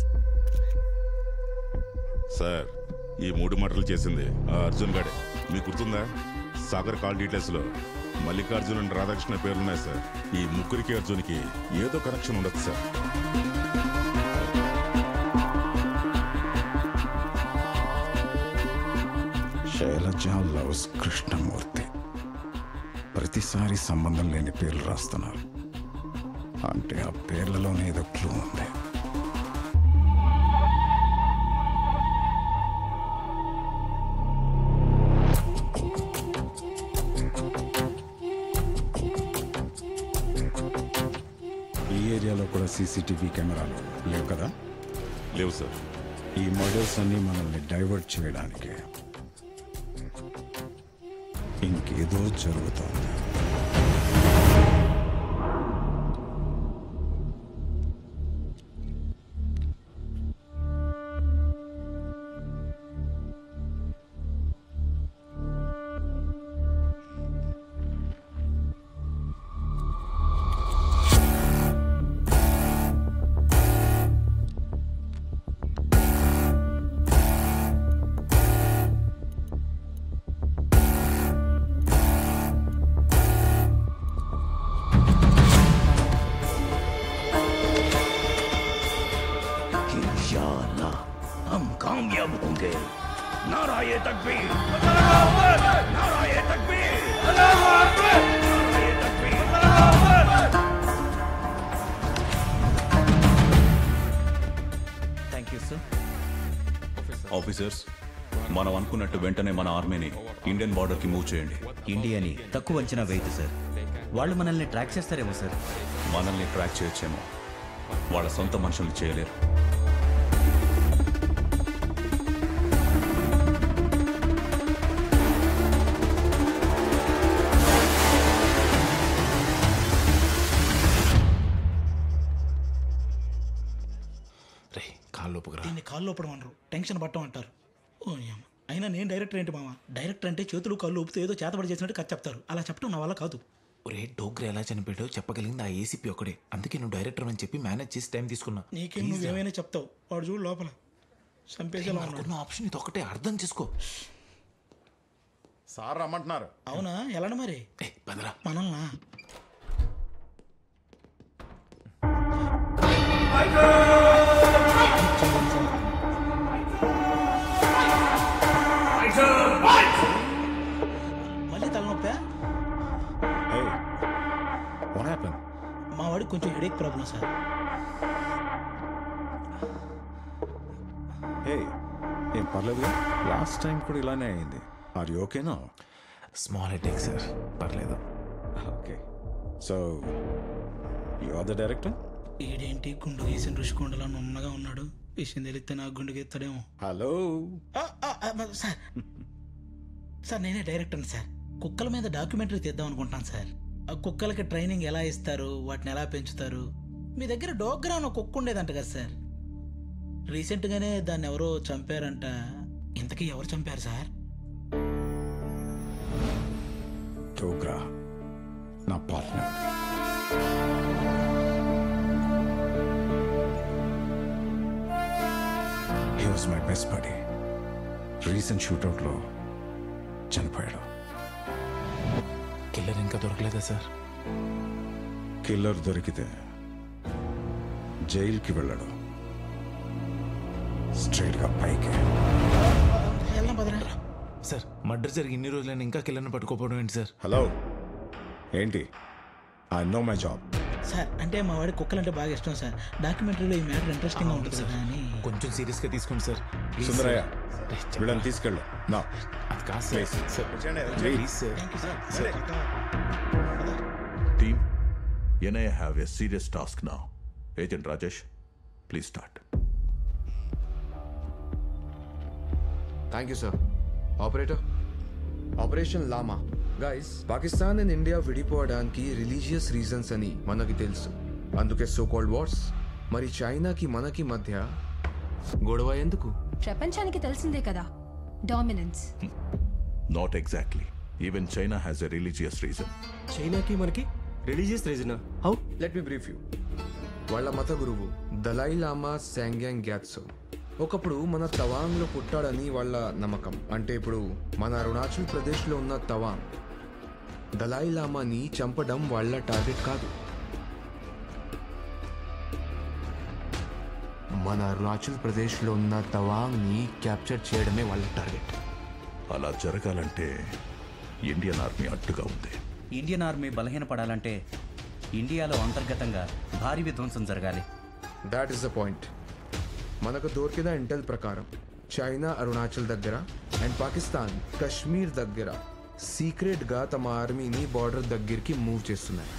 Sir, ఈ 3 మర్డర్లు చేసింది ఆ అర్జున్ గాడే. మీకు గుర్తుందా? సాగర్ కాల్ డీటెయిల్స్ లో మల్లికార్జున్ అండ్ రాధాకృష్ణ పేర్లున్నాయి సార్. ఈ ముగ్గురికి అర్జున్కి ఏదో కనెక్షన్ ఉండదు సార్. శైలజ లవ్స్ కృష్ణమూర్తి. ప్రతిసారి సంబంధం లేని పేర్లు రాస్తున్నారు. అంటే ఆ పేర్లలోనే ఏదో క్లూ ఉంది. ఈ ఏరియాలో కూడా సీసీటీవీ కెమెరాలు లేవు కదా? లేవు సార్. ఈ మర్డర్స్ అన్ని మనల్ని డైవర్ట్ చేయడానికి ఇంకేదో జరుగుతోంది. हम कामयाब होंगे। नाराये तकबीर, नाराये तकबीर, नाराये तकबीर। Thank you sir. ఆఫీసర్స్, మనం అనుకున్నట్టు వెంటనే మన ఆర్మీని ఇండియన్ బార్డర్కి మూవ్ చేయండి. ఇండియాని తక్కువ అంచనా వేయదు సార్. వాళ్ళు మనల్ని ట్రాక్ చేస్తారేమో సార్. మనల్ని ట్రాక్ చేయొచ్చేమో, వాళ్ళ సొంత మనుషులు చేయలేరు. దీన్ని కాళ్ళు లోపడం అనరు, టెన్షన్ పట్టం అంటారు. అయినా నేను డైరెక్టర్ ఏంటి మామ? డైరెక్టర్ అంటే చేతులు కళ్ళు ఊపితే ఏదో చేతబడి చేసినట్టు కథ చెప్తారు. అలా చెప్పడం నా వల్ల కాదు. ఒరే డోగ్రా ఎలా చనిపోయాడో చెప్పగలిగింది ఆ ఏసీపీ ఒకడే. అందుకే నువ్వు డైరెక్టర్ అని చెప్పి మేనేజ్ చేసి టైం తీసుకున్నా. నీకేం నువ్వేమైనా చెప్తావు, వాడు చూడు లోపల చంపేసేలా ఉన్నాడు. ఆప్షన్ ఇది ఒకటే, అర్థం చేసుకో. సార్ రమ్మంటున్నారు. అవునా? ఎలాంటి మరి మనల్నా? మళ్ళీ తలనొప్పా? మా వాడికి కొంచెం హెడేక్ ప్రాబ్లం సార్. ఏం పర్లేదు, లాస్ట్ టైం కూడా ఇలానే అయింది. ఆర్ యూ ఓకేనా? స్మాల్ హెడేక్ సార్, పర్లేదు. Okay, so you are the director? ఈడేంటి గుండు గీసిన రుషికొండలా నున్నగా ఉన్నాడు? విషయం తెలిస్తే నాకు గుండు గీస్తాడేమో. హలో సార్, సార్ నేనే డైరెక్టర్ని సార్. కుక్కల మీద డాక్యుమెంటరీ తీద్దాం అనుకుంటాను సార్. ఆ కుక్కలకి ట్రైనింగ్ ఎలా ఇస్తారు, వాటిని ఎలా పెంచుతారు? మీ దగ్గర డోగ్రా అని కుక్క ఉండేదంట కదా సార్? రీసెంట్గానే దాన్ని ఎవరో చంపారంట. ఇంతకీ ఎవరు చంపారు సార్? డోగ్రా నా partner. He was my best buddy. Recent షూట్అవుట్లో చనిపోయాడు. కిల్లర్ ఇంకా దొరకలేదా సార్? కిల్లర్ దొరికితే జైలుకి వెళ్ళడు, స్ట్రైట్ గా పైకి. సార్ మర్డర్ జరిగి ఇన్ని రోజులైనా ఇంకా కిల్లర్ని పట్టుకోపోవడం ఏంటి సార్? హలో, ఏంటి? I know my job. Sir అంటే మా వాడి కుక్కలంటే బాగా ఇష్టం సార్. డాక్యుమెంటరీలో ఈ మ్యాటర్ ఇంట్రెస్టింగ్ గా ఉంటుంది కదా అని. కొంచెం సీరియస్ గా తీసుకోండి సార్. సుందరయ్య, వీళ్ళని తీసుకెళ్ళు. నా అది కాదు sir. Please sir. Team, NIA have a serious task now. Agent Rajesh, please start. Thank you sir. Operator, operation Lama. Guys, Pakistan and India విడిపోవడానికి రిలీజియస్ రీజన్స్ అని మనకి తెలుసు. అందుకే సో కాల్డ్ వార్స్. మరి చైనాకి మనకి మధ్య గొడవ ఎందుకు? ప్రపంచానికి తెలిసిందే కదా, dominance. Not exactly. Even China has a religious reason. చైనాకి మనకి రిలీజియస్ రీజనా? How? Let me brief you. వాళ్ళ మత గురువు దలై లామా శాంగ్యాంగ్ గ్యాత్సో ఒకప్పుడు మన తవాంగ్లో పుట్టాడని వాళ్ళ నమ్మకం. అంటే ఇప్పుడు మన అరుణాచల్ ప్రదేశ్లో ఉన్న తవాంగ్. దలై లామాని చంపడం వాళ్ళ టార్గెట్ కాదు. మన అరుణాచల్ ప్రదేశ్లో ఉన్న తవాంగ్ని క్యాప్చర్ చేయడమే వాళ్ళ టార్గెట్. అలా జరగాలంటే ఇండియన్ ఆర్మీ అడ్డుగా ఉంది. ఇండియన్ ఆర్మీ బలహీనపడాలంటే ఇండియాలో అంతర్గతంగా భారీ విధ్వంసం జరగాలి. That is the point. మనకు దొరికిన ఇంటెల్ ప్రకారం చైనా అరుణాచల్ దగ్గర అండ్ పాకిస్తాన్ కశ్మీర్ దగ్గర సీక్రెట్గా తమ ఆర్మీని బార్డర్ దగ్గరికి మూవ్ చేస్తున్నాయి.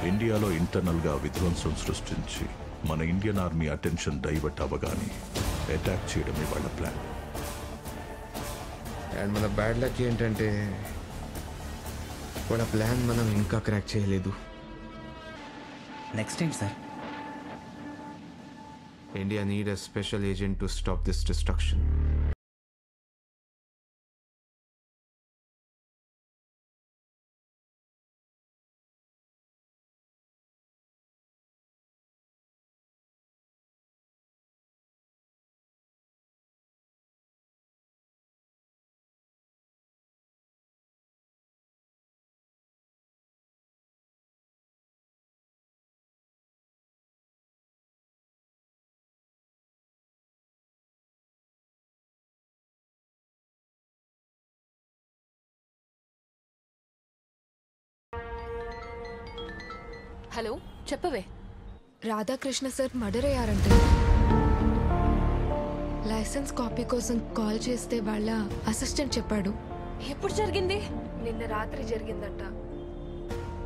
ఇండియాలో ఇంటర్నల్గా విధ్వంసం సృష్టించి మన ఇండియన్ ఆర్మీ అటెన్షన్ డైవర్ట్ అవ్వగానే అటాక్ చేయడమే వాళ్ళ ప్లాన్. అండ్ మన బ్యాడ్ లక్ ఏంటంటే వాళ్ళ ప్లాన్ మనం ఇంకా క్రాక్ చేయలేదు. నెక్స్ట్ ఏంటి sir? India need a special agent to stop this destruction. Hello, చెప్పవే. రాధాకృష్ణ సార్ మర్డర్ అయ్యారంటే. లైసెన్స్ కాపీ కోసం కాల్ చేస్తే వాళ్ళ అసిస్టెంట్ చెప్పాడు. ఎప్పుడు జరిగింది? నిన్న రాత్రి జరిగిందంట.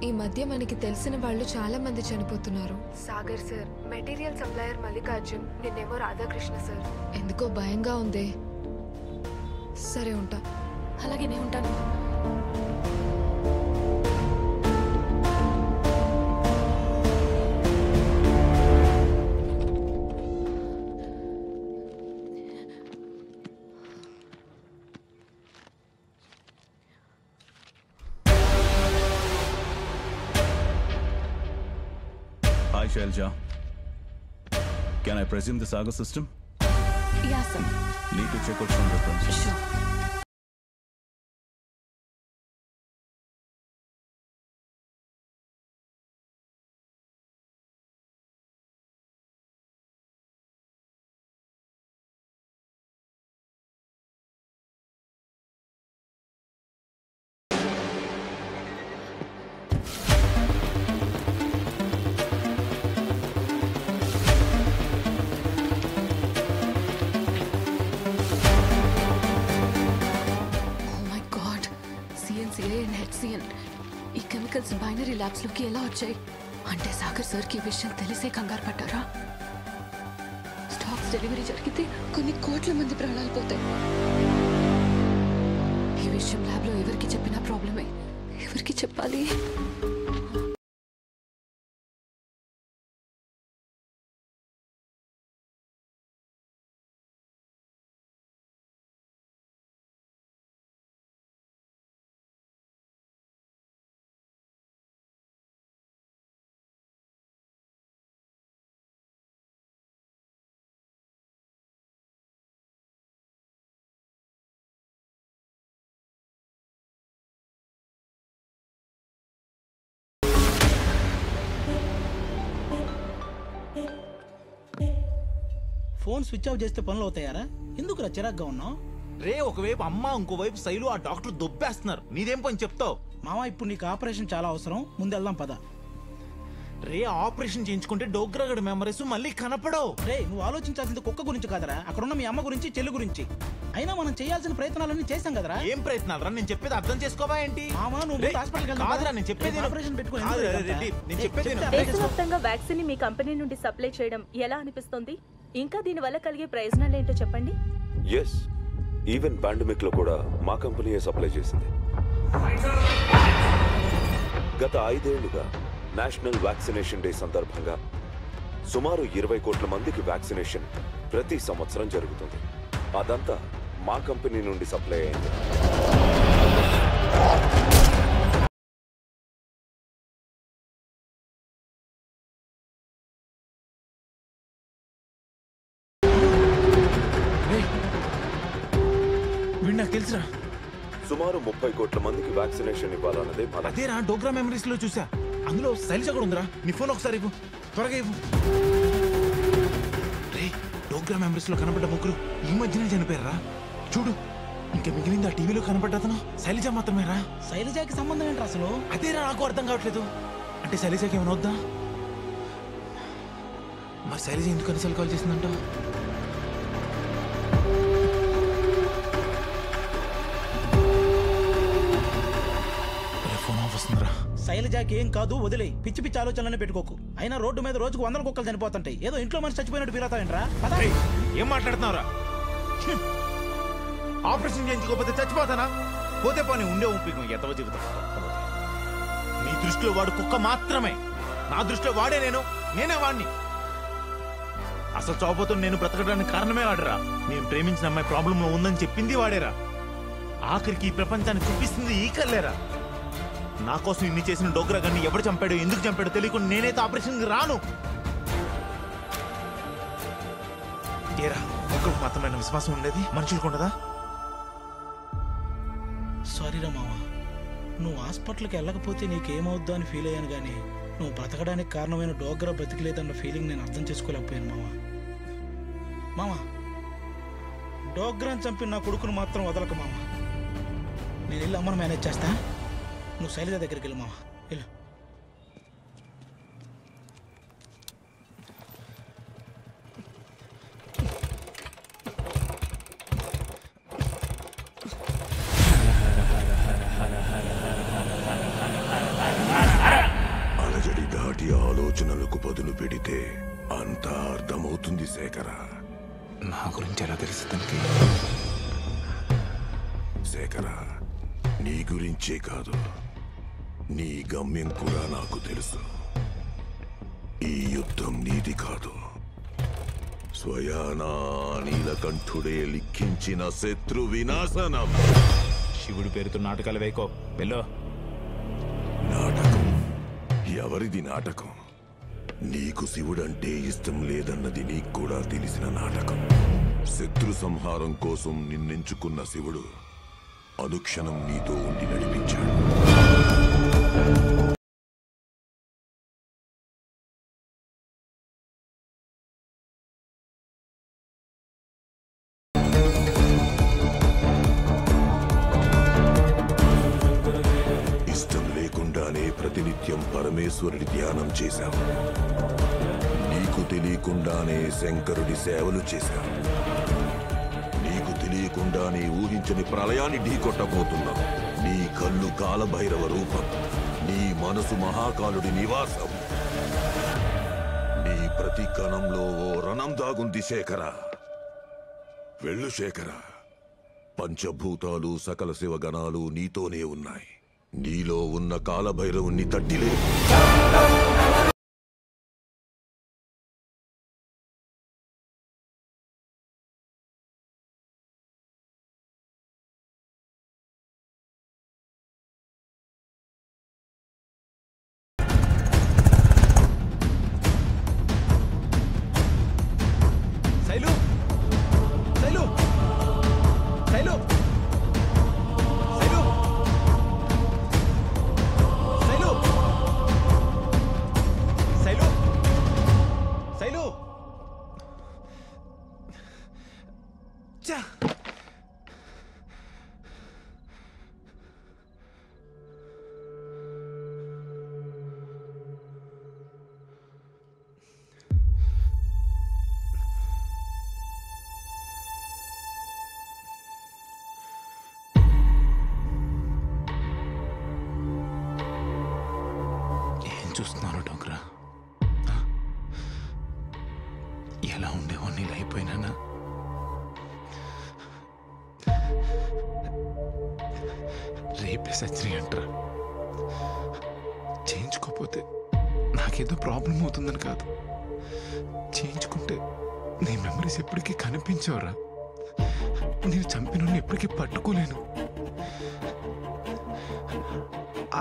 ఈ మధ్య మనకి తెలిసిన వాళ్ళు చాలా మంది చనిపోతున్నారు. Sagar sir, material supplier Mallikarjun, నిన్నేమో రాధాకృష్ణ సార్. ఎందుకో భయంగా ఉంది. సరే ఉంటా. అలాగే నేను ఉంటాను. Hi, Shailja. Can I presume the Saga system? Yeah, sir. Need to check out some references. Sure. ఈ కెమికల్స్ బైనరీ ల్యాబ్స్ లోకి ఎలా వచ్చాయి అంటే సాగర్ సార్ కి విషయం తెలిసే కంగారు పడ్డారా? స్టాక్స్ డెలివరీ జరిగితే కొన్ని కోట్ల మంది ప్రాణాలు పోతాయి. ఈ విషయం ల్యాబ్ లో ఎవరికి చెప్పినా ప్రాబ్లమే. ఎవరికి చెప్పాలి? ఫోన్ స్విచ్ ఆఫ్ చేస్తే పనులు అవుతాయారా? ఎందుకు చిరాగ్గా ఉన్నావు? రే ఒకవైపు అమ్మ ఇంకోవైపు శైలు ఆ డాక్టర్ దొబ్బేస్తున్నారు. నీదేం పని చెప్తావు? మావా ఇప్పుడు నీకు ఆపరేషన్ చాలా అవసరం, ముందు వెళ్దాం పద. రే ఆపరేషన్ చేయించుకుంటే డోగ్రాగడ్ మెమరీస్ మళ్ళీ కనపడవు. రే నువ్వు ఆలోచించాల్సింది కుక్క గురించి కాదరా, అక్కడున్న మీ అమ్మ గురించి చెల్లి గురించి. అయినా మనం చేయాల్సిన ప్రయత్నాలన్నీ చేశాం కదరా. ఏం ప్రయత్నాలు రా? నేను చెప్పేది అర్థం చేసుకోవా ఏంటి? మామా నువ్వు హాస్పిటల్కి కాదురా, నేను చెప్పేది ఆపరేషన్ పెట్టుకుని దేశవ్యాప్తంగా వ్యాక్సిన్ మీ కంపెనీ నుండి సప్లై చేయడం ఎలా అనిపిస్తుంది? ఇంకా దీని వల్ల కలిగే ప్రయోజనాలు ఏంటో చెప్పండి. ఎస్, ఈవెన్ పాండమిక్ లో కూడా మా కంపెనీయే సప్లై చేసింది. గత 5 ఏళ్లుగా నేషనల్ వ్యాక్సినేషన్ డే సందర్భంగా సుమారు 20 కోట్ల మందికి వ్యాక్సినేషన్ ప్రతి సంవత్సరం జరుగుతుంది. అదంతా మా కంపెనీ నుండి సప్లై అయింది. నాకు తెలుసురా, సుమారు 30 కోట్ల మందికి వ్యాక్సినేషన్ ఇవ్వాలన్నదే మన. అదేరా డోగ్రా మెమరీస్ లో చూసా. అందులో శైలజ కూడా ఉందిరా. నీ ఫోన్ ఒకసారి ఇవ్వు, త్వరగా ఇవ్వు. రే డోగ్రా మెమరీస్ లో కనపడ్డ ముగ్గురు ఈ మధ్యనే చనిపోయారా? చూడు, ఇంకా మిగిలింది ఆ టీవీలో కనపడ్డ అతను శైలజ మాత్రమేరా. శైలజకి సంబంధం ఏంటి అసలు? అదేరా నాకు అర్థం కావట్లేదు. అంటే శైలజకి ఏమైనా వద్దా? మరి శైలజ ఎందుకు అన్నిసార్లు కాల్ చేసిందంట? శైలజాకి ఏం కాదు, వదిలే. పిచ్చి పిచ్చి ఆలోచనలనే పెట్టుకోకు. అయినా రోడ్డు మీద రోజుకు 100 కుక్కలు చనిపోతుంటాయి. ఏదో ఇంట్లో మనిషి చచ్చిపోయినట్టు ఫీల్ అవుతావేంట్రా? ఏం మాట్లాడుతున్నావురా? ఆపరేషన్ చేయించుకోకపోతే చచ్చిపోతానా? పోతే పోనీ ఉండే ఊపిరి ఎంతవో జీవితం. నీ దృష్టిలో వాడు కుక్క మాత్రమే, నా దృష్టిలో వాడే నేనే వాడిని. అసలు చావబోతు నేను బ్రతకడానికి కారణమే వాడరా. నేను ప్రేమించిన అమ్మాయి ప్రాబ్లంలో ఉందని చెప్పింది వాడేరా. ఆఖరికి ఈ ప్రపంచాన్ని చూపిస్తుంది ఈ కల్లేరా. నా కోసం ఇన్ని చేసిన డోగ్రా గన్ని ఎవరు చంపాడో ఎందుకు చంపాడో తెలియకుండా నేనైతే ఆపరేషన్కి రాను. ఏరా ఒక్కరికి మాత్రమైన విశ్వాసం ఉండేది, మనుషులకు ఉండదా? సారీరా మావా, నువ్వు హాస్పిటల్కి వెళ్ళకపోతే నీకేమవుద్దో అని ఫీల్ అయ్యాను, కానీ నువ్వు బ్రతకడానికి కారణమైన డోగ్రా బ్రతికలేదన్న ఫీలింగ్ నేను అర్థం చేసుకోలేకపోయాను మావా. మావా, డోగ్రాని చంపిన నా కొడుకును మాత్రం వదలకు మావా. నేను వెళ్ళి అమ్మను మేనేజ్ చేస్తా. నువ్వు శైలజ దగ్గరికి వెళ్ళు మావా, వెళ్ళు. అలజడి దాటి ఆలోచనలకు పదును పెడితే అంతా అర్థమవుతుంది శేఖర. నా గురించి ఎలా తెలుసు తనకి? శేఖర, నీ గురించే కాదు, నీ గమ్యం కూడా నాకు తెలుసు. ఈ యుద్ధం నీది కాదు, స్వయానా నీలకంఠుడే లిఖించిన శత్రు వినాశనం. శివుడి పేరుతో నాటకాలు వేయకో, వెళ్ళు. నాటకం? ఎవరిది నాటకం? నీకు శివుడంటే ఇష్టం లేదన్నది నీకు కూడా తెలిసిన నాటకం. శత్రు సంహారం కోసం నిన్నెంచుకున్న శివుడు అనుక్షణం నీతో ఉండి నడిపించాడు. ఇష్టం లేకుండానే ప్రతినిత్యం పరమేశ్వరుడి ధ్యానం చేశావు. నీకు తెలియకుండానే శంకరుడి సేవలు చేశావు. నీకు తెలియకుండానే ఊహించని ప్రళయాన్ని ఢీకొట్టబోతున్నావు. నీ కళ్ళు కాలభైరవ రూపం, నీ మనసు మహాకాలుడి నివాసం. నీ ప్రతి కణంలో ఓ రణం దాగుంది శేఖర. వెళ్ళు శేఖర. పంచభూతాలు సకల శివగణాలు నీతోనే ఉన్నాయి. నీలో ఉన్న కాలభైరవుణ్ణి తట్టిలే. శైలు, శైలు, శైలు, శైలు, శైలు, శైలు, శైలు. చా. చూస్తున్నాను డోగ్రా, ఎలా ఉండేవాడిని ఇలా అయిపోయినానా? రేపే సర్జరీ అంటారా? చేయించుకోకపోతే నాకేదో ప్రాబ్లం అవుతుందని కాదు, చేయించుకుంటే నీ మెమరీస్ ఎప్పటికీ కనిపించవరా? నేను చంపిన ఎప్పటికీ పట్టుకోలేను.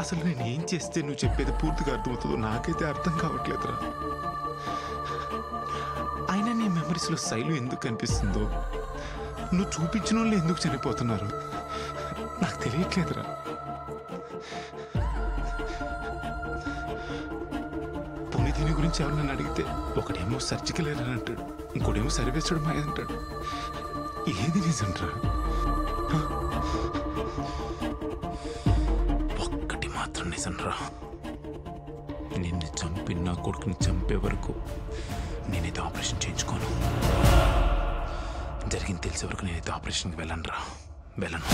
అసలు నేను ఏం చేస్తే నువ్వు చెప్పేది పూర్తిగా అర్థమవుతుందో నాకైతే అర్థం కావట్లేదురా. అయినా నీ మెమరీస్లో శైలు ఎందుకు కనిపిస్తుందో, నువ్వు చూపించిన వాళ్ళు ఎందుకు చనిపోతున్నారు నాకు తెలియట్లేదురా. పోనీ దీని గురించి ఎవరు నన్ను అడిగితే ఒకడేమో సర్జికల్ ఎర్రర్ అంటాడు, ఇంకోటేమో సర్వేశ్వరుడు మాయ అంటాడు. ఏది నిజం రా? మాత్రం నిజం రా, నిన్ను చంపి నా కొడుకుని చంపే వరకు నేనైతే ఆపరేషన్ చేయించుకోను. జరిగింది తెలిసే వరకు నేనైతే ఆపరేషన్కి వెళ్ళను రా, వెళ్ళను.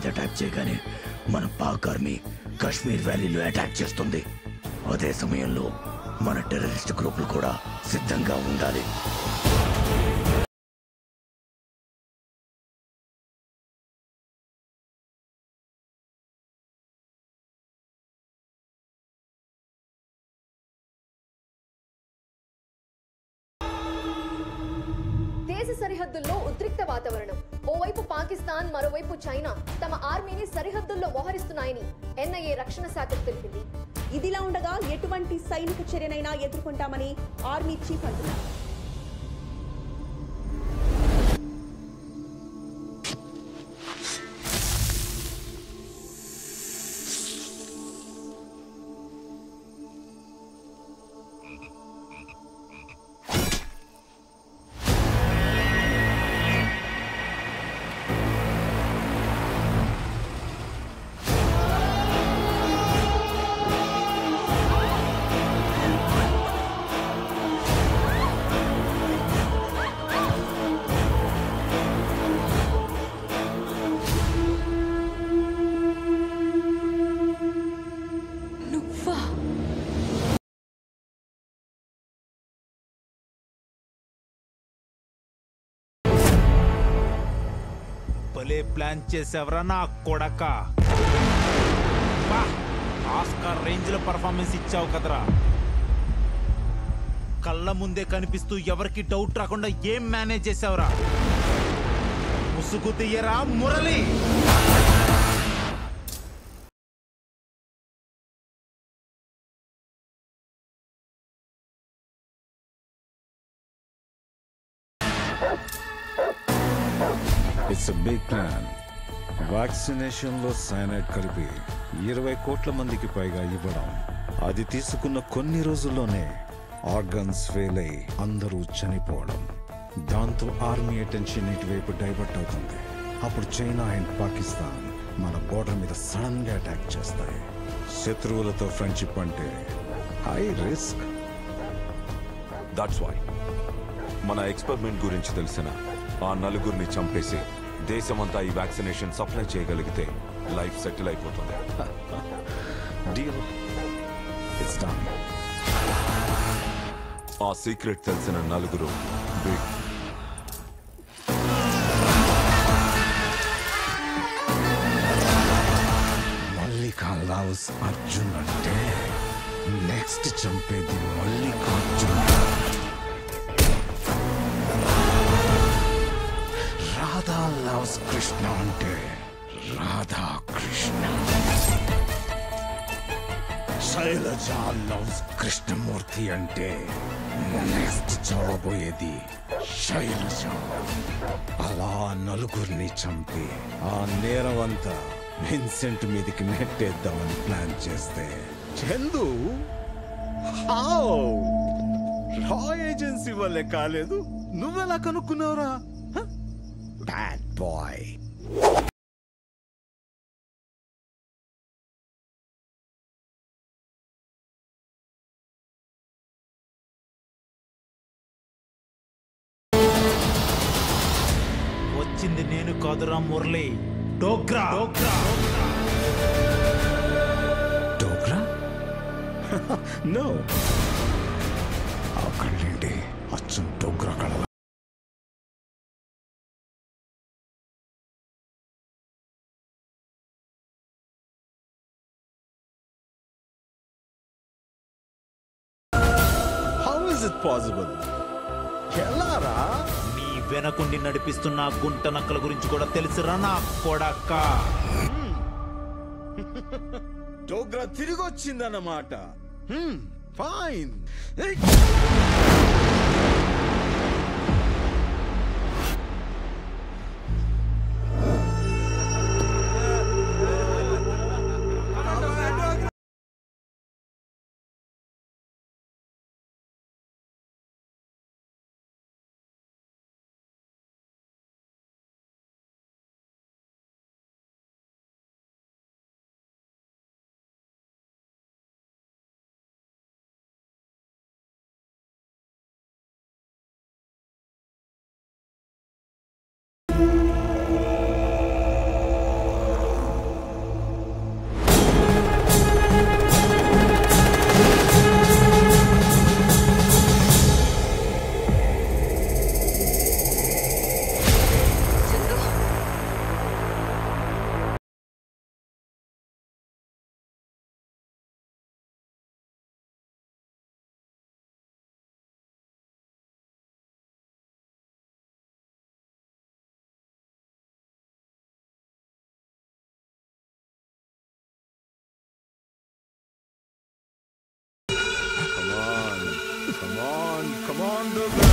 అటాక్ చేయగానే మన పాక్ ఆర్మీ కాశ్మీర్ వ్యాలీలో అటాక్ చేస్తుంది. అదే సమయంలో మన టెర్రరిస్ట్ గ్రూపులు కూడా సిద్ధంగా ఉండాలి. దేశ సరిహద్దుల్లో ఉద్రిక్త వాతావరణం. ఓవైపు పాకిస్తాన్, మరోవైపు చైనా తమ ఆర్మీని సరిహద్దుల్లో మోహరిస్తున్నాయని ఎన్ఐఏ రక్షణ శాఖ తెలిపింది. ఇదిలా ఉండగా ఎటువంటి సైనిక చర్యనైనా ఎదుర్కొంటామని ఆర్మీ చీఫ్ అంటున్నారు. భలే ప్లాన్ చేసావరా నా కొడక. ఆస్కార్ రేంజ్ లో పర్ఫార్మెన్స్ ఇచ్చావు కదరా. కళ్ళ ముందే కనిపిస్తూ ఎవరికి డౌట్ రాకుండా ఏం మేనేజ్ చేసావురా. ముసుగు తీయరా Murali. It's a big plan. వ్యాక్సినేషన్లో సైనైడ్ కలిపి 20 కోట్ల మందికి పైగా ఇవ్వడం. అది తీసుకున్న కొన్ని రోజుల్లోనే ఆర్గన్స్ ఫెయిల్ అయి అందరూ చనిపోవడం. దాంతో ఆర్మీ అటెన్షన్ ఇటువైపు డైవర్ట్ అవుతుంది. అప్పుడు చైనా అండ్ పాకిస్తాన్ మన బోర్డర్ మీద సడన్ గా అటాక్ చేస్తాయి. శత్రువులతో ఫ్రెండ్షిప్ అంటే హై రిస్క్. దట్స్ వై మన ఎక్స్పెరిమెంట్ గురించి తెలిసిన ఆ నలుగురిని చంపేసి దేశమంతా ఈ వ్యాక్సినేషన్ సప్లై చేయగలిగితే లైఫ్ సెటిల్ అయిపోతుంది. Deal it's done. ఆ సీక్రెట్ తెలిసిన నలుగురు బిగ్. మల్లికా లవ్స్ అర్జున్ అంటే నెక్స్ట్ చంపేది మల్లికార్జున్. రాధా లవ్స్ కృష్ణ అంటే రాధా కృష్ణ. శైలజ లవ్స్ కృష్ణమూర్తి అంటే నెక్స్ట్ చావబోయేది శైలజ. అలా నలుగురిని చంపి ఆ నేరవంతా విన్సెంట్ మీదకి నెట్టేద్దామని ప్లాన్ చేస్తే చందు రా ఏజెన్సీ వల్లే కాలేదు. నువ్వెలా కనుక్కున్నావురా? Bad boy. వచ్చింది నేను కాదురా మురళి. డోగ్రా. డోగ్రా? నో. ఆ కళ్ళేంటి అచ్చం డోగ్రా కళ. How is it possible? ఎలారా? నీ వెనకుండి నడిపిస్తున్న గుంట నక్కల గురించి కూడా తెలుసురా నా కొడక. డోగ్రా తిరిగి వచ్చిందన్నమాట. ఫైన్. Come on, Dogra.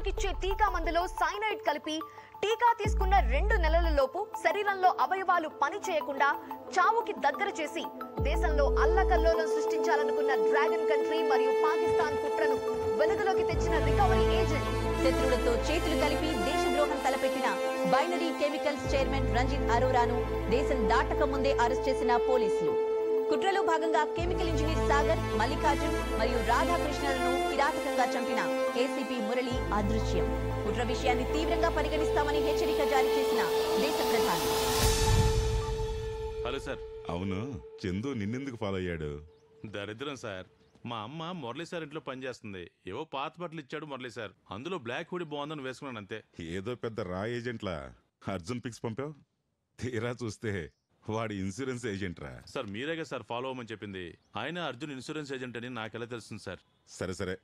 చావునికిచ్చే టీకా మందులో సైనైడ్ కలిపి టీకా తీసుకున్న 2 నెలలలోపు శరీరంలో అవయవాలు పని చేయకుండా చావుకి దగ్గర చేసి దేశంలో అల్లకల్లోలం సృష్టించాలనుకున్న డ్రాగన్ కంట్రీ మరియు పాకిస్తాన్ కుట్రను వెలుగులోకి తెచ్చిన రికవరీ ఏజెంట్. శత్రువులతో చేతులు కలిపి దేశద్రోహం తలపెట్టిన బైనరీ కెమికల్స్ చైర్మన్ రంజిత్ అరోరాను దేశం దాటక ముందే అరెస్ట్ చేసిన పోలీసులు. కుట్రలో భాగంగా కెమికల్ ఇంజనీర్ సాగర్, మల్లికార్జున్ మరియు రాధాకృష్ణలను కిరాతకంగా చంపిన ఏసీపీ మురళి అదృశ్యం. కుట్ర విషయాన్ని తీవ్రంగా పరిగణిస్తామని హెచ్చరిక జారీ చేసిన దేశ ప్రధాని. Hello sir. అవును, చందు నిన్నెందుకు ఫాలో అయ్యాడు? దరిద్రం సార్. మా అమ్మ మురళీ సార్ ఇంట్లో పనిచేస్తుంది. ఏవో పాత బట్టలు ఇచ్చాడు మురళీ సార్. అందులో బ్లాక్ హుడీ బాగుందని వేసుకున్నాను అంతే. ఏదో పెద్ద రా ఏజెంట్లా అర్జున్ పిక్స్ పంపావు. తీరా చూస్తే వాడి ఇన్సూరెన్స్ ఏజెంట్ రా. సార్ మీరేగా సార్ ఫాలో అవ్వమని చెప్పింది. ఆయన అర్జున్ ఇన్సూరెన్స్ ఏజెంట్ అని నాకెలా తెలుస్తుంది సార్? సరే